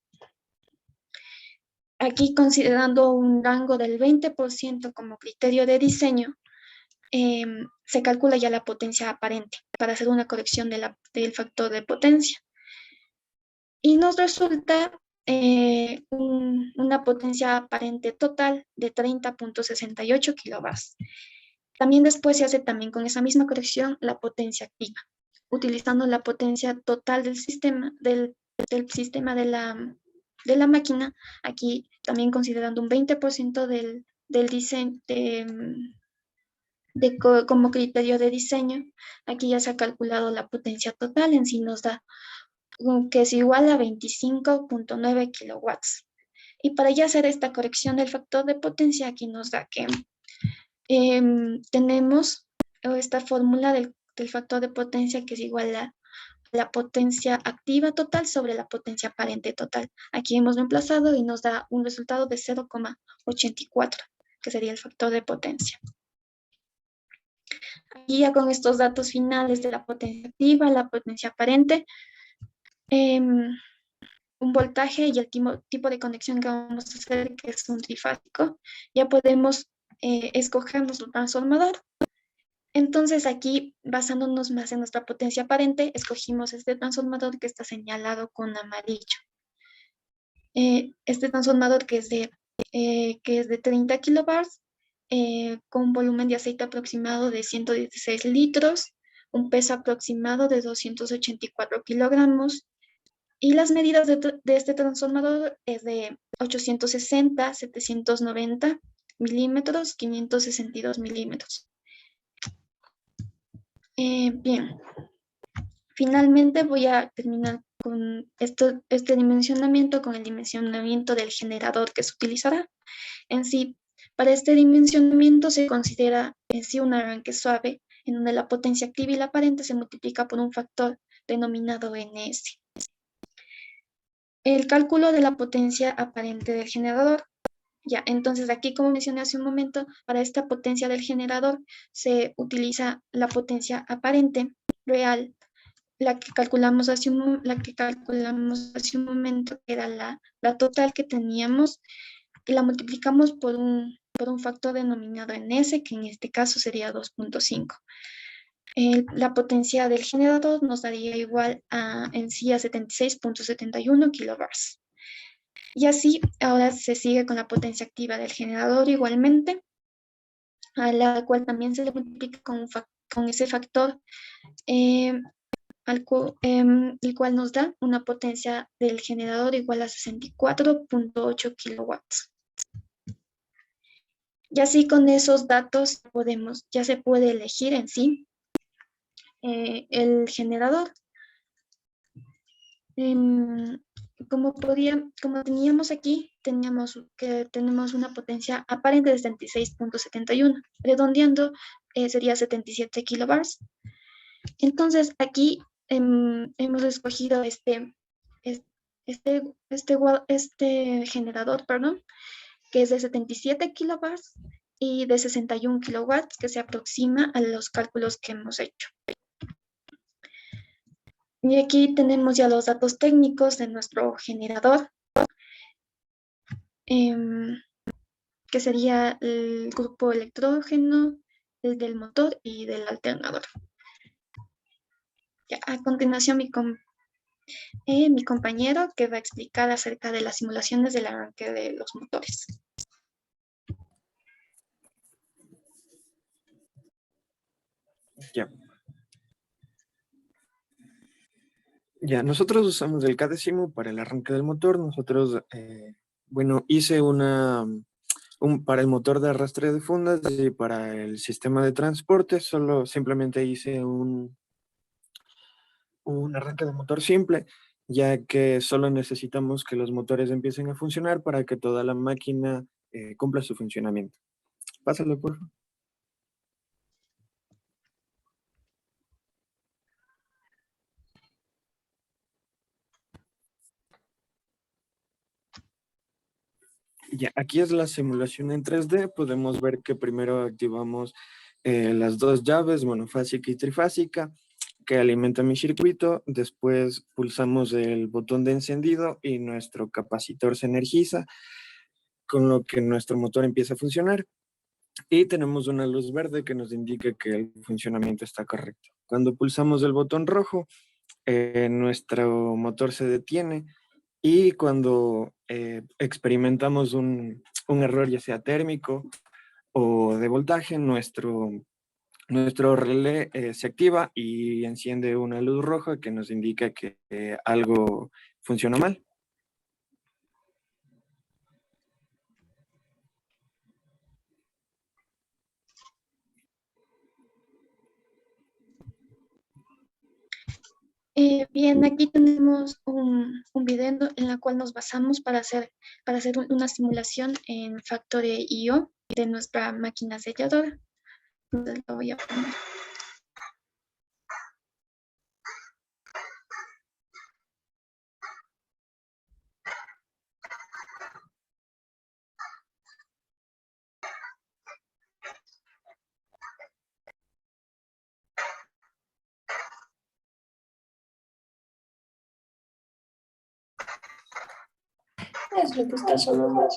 Aquí, considerando un rango del 20% como criterio de diseño, se calcula ya la potencia aparente para hacer una corrección del factor de potencia. Y nos resulta una potencia aparente total de 30.68 kilobars. También después se hace también con esa misma corrección la potencia activa, utilizando la potencia total del sistema, del sistema de la máquina, aquí también considerando un 20% del diseño, como criterio de diseño. Aquí ya se ha calculado la potencia total, en sí nos da que es igual a 25.9 kilowatts. Y para ya hacer esta corrección del factor de potencia, aquí nos da que tenemos esta fórmula del factor de potencia, que es igual a la potencia activa total sobre la potencia aparente total. Aquí hemos reemplazado y nos da un resultado de 0,84, que sería el factor de potencia. Aquí ya con estos datos finales de la potencia activa, la potencia aparente, em, un voltaje y el tipo de conexión que vamos a hacer, que es un trifásico, ya podemos escoger nuestro transformador. Entonces aquí, basándonos más en nuestra potencia aparente, escogimos este transformador que está señalado con amarillo. Este transformador que es de 30 kilobars, con un volumen de aceite aproximado de 116 litros, un peso aproximado de 284 kilogramos, y las medidas de este transformador es de 860, 790 milímetros, 562 milímetros. Bien, finalmente voy a terminar con este dimensionamiento, con el dimensionamiento del generador que se utilizará. En sí, para este dimensionamiento se considera en sí un arranque suave, en donde la potencia activa y la aparente se multiplica por un factor denominado NS. El cálculo de la potencia aparente del generador. Ya, entonces aquí, como mencioné hace un momento, para esta potencia del generador se utiliza la potencia aparente real, la que calculamos hace un momento, que era la total que teníamos, y la multiplicamos por un factor denominado en S, que en este caso sería 2.5. La potencia del generador nos daría igual en sí a 76.71 kilobars. Y así, ahora se sigue con la potencia activa del generador igualmente, a la cual también se le multiplica con ese factor, el cual nos da una potencia del generador igual a 64.8 kilowatts. Y así, con esos datos ya se puede elegir en sí el generador. Como teníamos aquí, tenemos una potencia aparente de 76.71, redondeando sería 77 kilobars. Entonces aquí hemos escogido este generador, perdón, que es de 77 kilobars y de 61 kilowatts, que se aproxima a los cálculos que hemos hecho. Y aquí tenemos ya los datos técnicos de nuestro generador, que sería el grupo electrógeno, el del motor y del alternador. Ya, a continuación, mi compañero, que va a explicar acerca de las simulaciones del arranque de los motores. Ya, nosotros usamos el K-Decimu para el arranque del motor. Nosotros, hice para el motor de arrastre de fundas y para el sistema de transporte, simplemente hice un arranque de motor simple, ya que solo necesitamos que los motores empiecen a funcionar para que toda la máquina cumpla su funcionamiento. Pásalo, por favor. Ya, aquí es la simulación en 3D. Podemos ver que primero activamos las dos llaves, monofásica y trifásica, que alimentan mi circuito. Después pulsamos el botón de encendido y nuestro capacitor se energiza, con lo que nuestro motor empieza a funcionar. Y tenemos una luz verde que nos indica que el funcionamiento está correcto. Cuando pulsamos el botón rojo, nuestro motor se detiene. Y cuando experimentamos un error, ya sea térmico o de voltaje, nuestro relé se activa y enciende una luz roja que nos indica que algo funciona mal. Bien, aquí tenemos un video en el cual nos basamos para hacer una simulación en Factory IO de nuestra máquina selladora. Entonces lo voy a poner. Es lo que está sonando.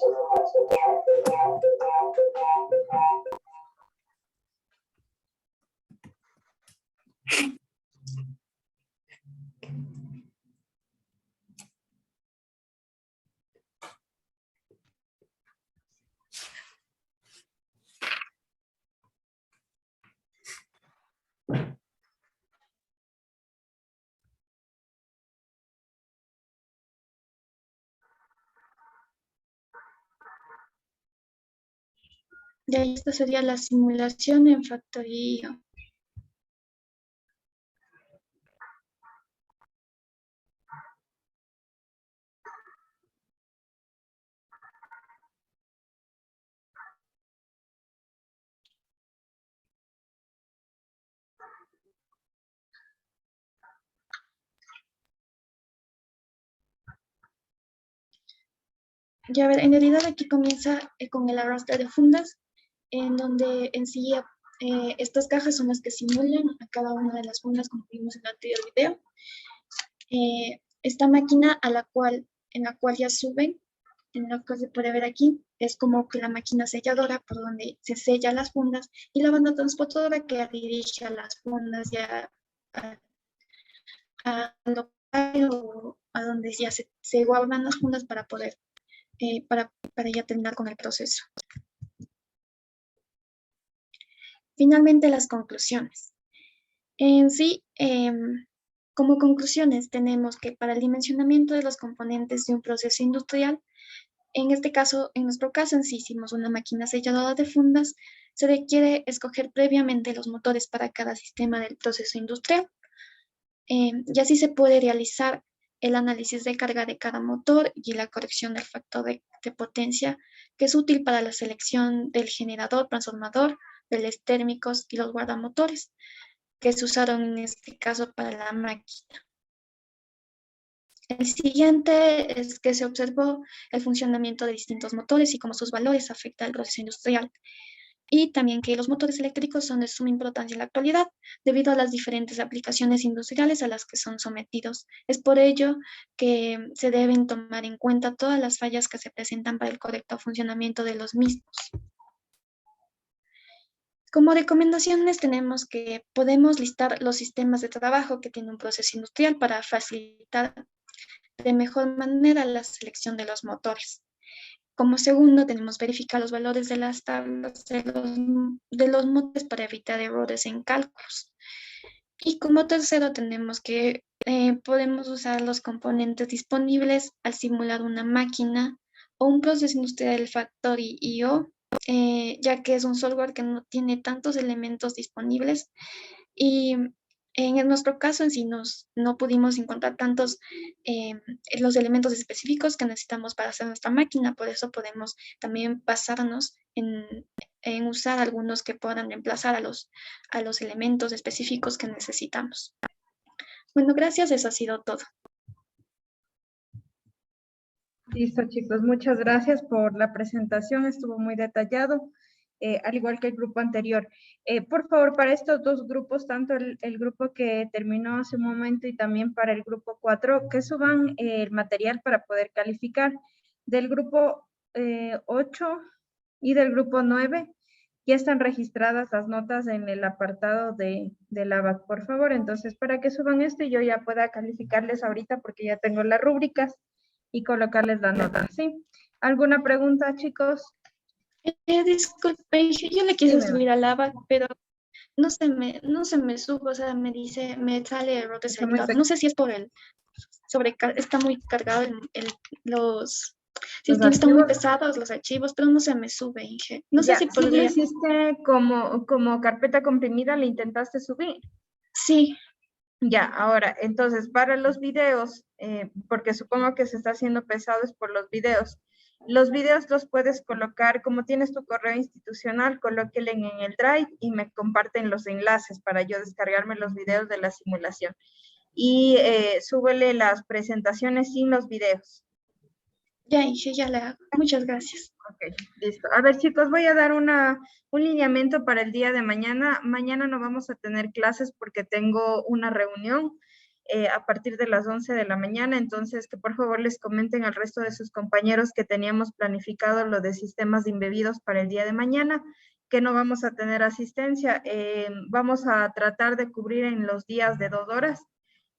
Ya esta sería la simulación en factoría. Ya ver, en realidad aquí comienza con el arrastre de fundas, en donde en sí estas cajas son las que simulan a cada una de las fundas, como vimos en el anterior video. Esta máquina en la cual ya suben, en lo que se puede ver aquí, es como que la máquina selladora por donde se sellan las fundas y la banda transportadora que dirige a las fundas ya a local o a donde ya se guardan las fundas para poder, para ya terminar con el proceso. Finalmente, las conclusiones. En sí, como conclusiones tenemos que para el dimensionamiento de los componentes de un proceso industrial, en nuestro caso, en sí hicimos una máquina selladora de fundas, se requiere escoger previamente los motores para cada sistema del proceso industrial. Y así se puede realizar el análisis de carga de cada motor y la corrección del factor de potencia, que es útil para la selección del generador, transformador, relés térmicos y los guardamotores, que se usaron en este caso para la máquina. El siguiente es que se observó el funcionamiento de distintos motores y cómo sus valores afectan al proceso industrial. Y también que los motores eléctricos son de suma importancia en la actualidad debido a las diferentes aplicaciones industriales a las que son sometidos. Es por ello que se deben tomar en cuenta todas las fallas que se presentan para el correcto funcionamiento de los mismos. Como recomendaciones tenemos que podemos listar los sistemas de trabajo que tiene un proceso industrial para facilitar de mejor manera la selección de los motores. Como segundo, tenemos verificar los valores de las tablas de los motores para evitar errores en cálculos. Y como tercero, tenemos que podemos usar los componentes disponibles al simular una máquina o un proceso industrial Factory.io, ya que es un software que no tiene tantos elementos disponibles y en nuestro caso en sí no pudimos encontrar tantos los elementos específicos que necesitamos para hacer nuestra máquina, por eso podemos también basarnos en usar algunos que puedan reemplazar a los elementos específicos que necesitamos. Bueno, gracias, eso ha sido todo. Listo, chicos, muchas gracias por la presentación, estuvo muy detallado, al igual que el grupo anterior. Por favor, para estos dos grupos, tanto el grupo que terminó hace un momento y también para el grupo 4, que suban el material para poder calificar. Del grupo 8 y del grupo 9, ya están registradas las notas en el apartado de la ABAC, por favor. Entonces, para que suban esto y yo ya pueda calificarles ahorita porque ya tengo las rúbricas y colocarles la nota, ¿sí? ¿Alguna pregunta, chicos? Disculpe, yo le quise Dime. subir al ABAC, pero no se me sube, o sea, me sale error de Está muy servidor. No sé si es por está muy cargado si es que están muy pesados los archivos, pero no se me sube, Inge. No sé Ya, si ¿sí lo podría. hiciste como carpeta comprimida, le intentaste subir? Sí. Ya, ahora, entonces, para los videos, porque supongo que se está haciendo pesado es por los videos. Los videos los puedes colocar, como tienes tu correo institucional, colóquenlo en el Drive y me comparten los enlaces para yo descargarme los videos de la simulación. Y súbele las presentaciones sin los videos. Ya, Inge, ya la hago. Muchas gracias. Ok, listo. A ver, chicos, voy a dar un lineamiento para el día de mañana. Mañana no vamos a tener clases porque tengo una reunión. a partir de las 11 de la mañana. Entonces, que por favor les comenten al resto de sus compañeros que teníamos planificado lo de sistemas de embebidos para el día de mañana, que no vamos a tener asistencia. Vamos a tratar de cubrir en los días de 2 horas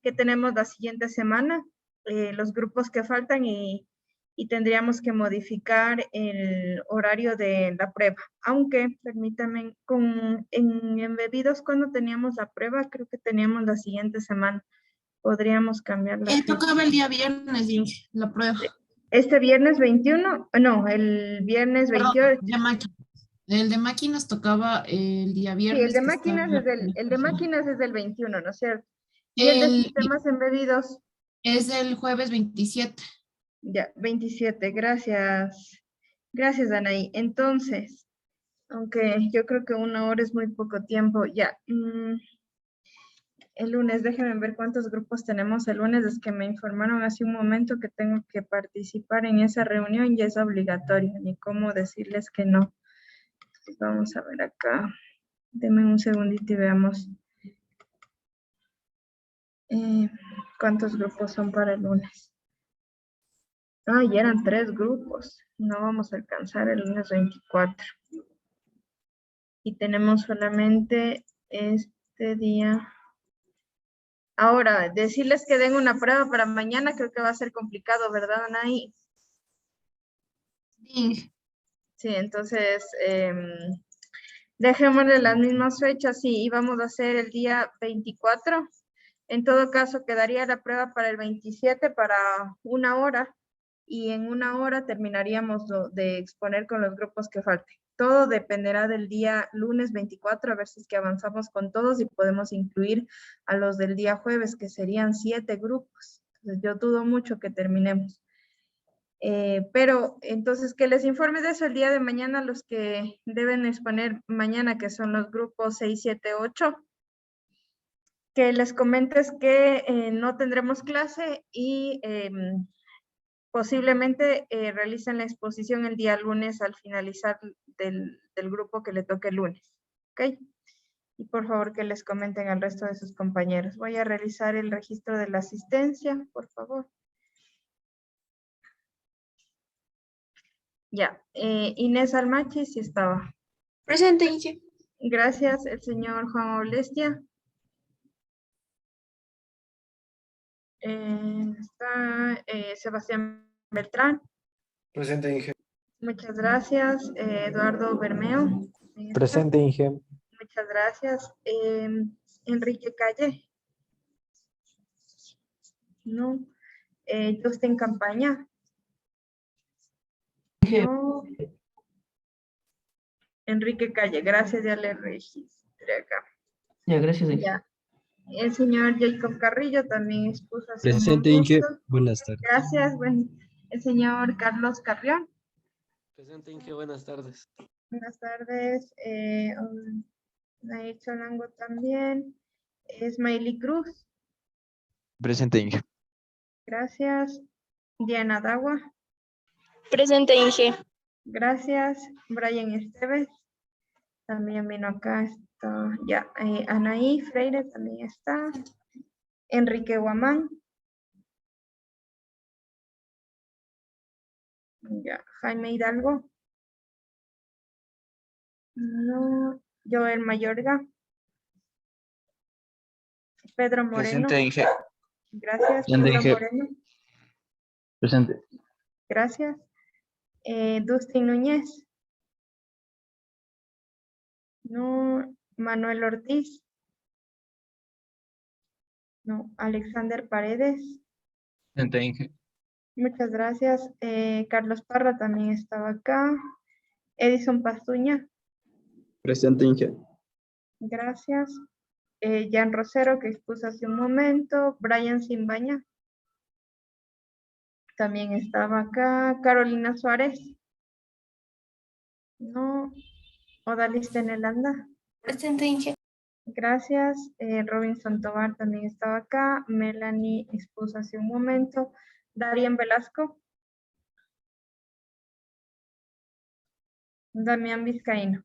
que tenemos la siguiente semana, los grupos que faltan y tendríamos que modificar el horario de la prueba. Aunque, permítanme, en embebidos, cuando teníamos la prueba, creo que teníamos la siguiente semana. Podríamos cambiar la fecha. Tocaba el día viernes, Inge, la prueba. Este viernes 21, no, el viernes 28. De máquinas. El de máquinas tocaba el día viernes. Sí, el de máquinas es del 21, ¿no es cierto? Y el de sistemas embebidos. Es el jueves 27. Ya, 27, gracias. Gracias, Anaí. Entonces, aunque yo creo que 1 hora es muy poco tiempo, ya. El lunes, déjenme ver cuántos grupos tenemos el lunes. Es que me informaron hace un momento que tengo que participar en esa reunión y es obligatorio, ni cómo decirles que no. Entonces, vamos a ver acá. Denme un segundito y veamos cuántos grupos son para el lunes. Ya eran 3 grupos. No vamos a alcanzar el lunes 24. Y tenemos solamente este día. Ahora, decirles que den una prueba para mañana creo que va a ser complicado, ¿verdad, Anaí? Sí. Sí, entonces, dejémosle las mismas fechas. Sí, íbamos a hacer el día 24. En todo caso, quedaría la prueba para el 27 para 1 hora. Y en 1 hora terminaríamos de exponer con los grupos que falten. Todo dependerá del día lunes 24, a ver si es que avanzamos con todos y podemos incluir a los del día jueves, que serían 7 grupos. Entonces, yo dudo mucho que terminemos. Pero, entonces, que les informe de eso el día de mañana, los que deben exponer mañana, que son los grupos 6, 7, 8. Que les comentes que no tendremos clase y posiblemente realicen la exposición el día lunes al finalizar del grupo que le toque el lunes. ¿Ok? Y por favor que les comenten al resto de sus compañeros. Voy a realizar el registro de la asistencia, por favor. Ya. Inés Almachi, sí estaba. Presente, Inge. Gracias. El señor Juan Olestia. Está Sebastián Beltrán. Presente, Inge. Muchas gracias. Eduardo Bermeo. Presente, Inge. Muchas gracias. Enrique Calle. No. Justin Campaña. No. Enrique Calle. Gracias, ya le registré acá. Ya, gracias, Inge. Ya. El señor Jacob Carrillo también expuso hace un Presente, Inge. momento. Buenas tardes. Gracias. Bueno, el señor Carlos Carrión. Presente, Inge. Buenas tardes. Buenas tardes. Nair Cholango también. Smiley Cruz. Presente, Inge. Gracias. Diana Dagua. Presente, Inge. Gracias. Brian Esteves. También vino acá. Está, ya. Anaí Freire también está. Enrique Guamán. Ya. Jaime Hidalgo. No. Joel Mayorga. Pedro Moreno. Presente, Inge. Gracias. Presente, Pedro Inge. Moreno. Presente. Gracias. Dustin Núñez. No. Manuel Ortiz. No. Alexander Paredes. Presente, Inge. Muchas gracias. Carlos Parra también estaba acá. Edison Pastuña. Presente, Inge. Gracias. Jan Rosero, que expuso hace un momento. Brian Simbaña. También estaba acá. Carolina Suárez. No. Odalista Nelanda. Presente, Inge. Gracias. Robinson Tobar también estaba acá. Melanie expuso hace un momento. Darien Velasco. Damián Vizcaíno.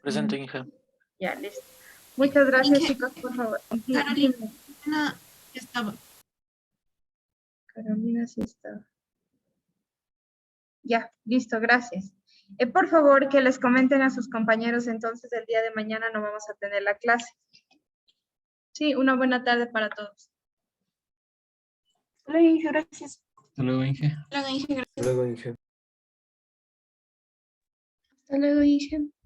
Presente, Inge. Ya, listo. Muchas gracias, Inge. chicos, por favor. Carolina, sí estaba. Carolina sí está. Ya, listo, gracias. Por favor, que les comenten a sus compañeros entonces el día de mañana no vamos a tener la clase. Sí, una buena tarde para todos. Hola, Inge, gracias. Hasta luego, Inge. Hola, Inge, gracias. Luego, Inge. Hasta luego, Inge.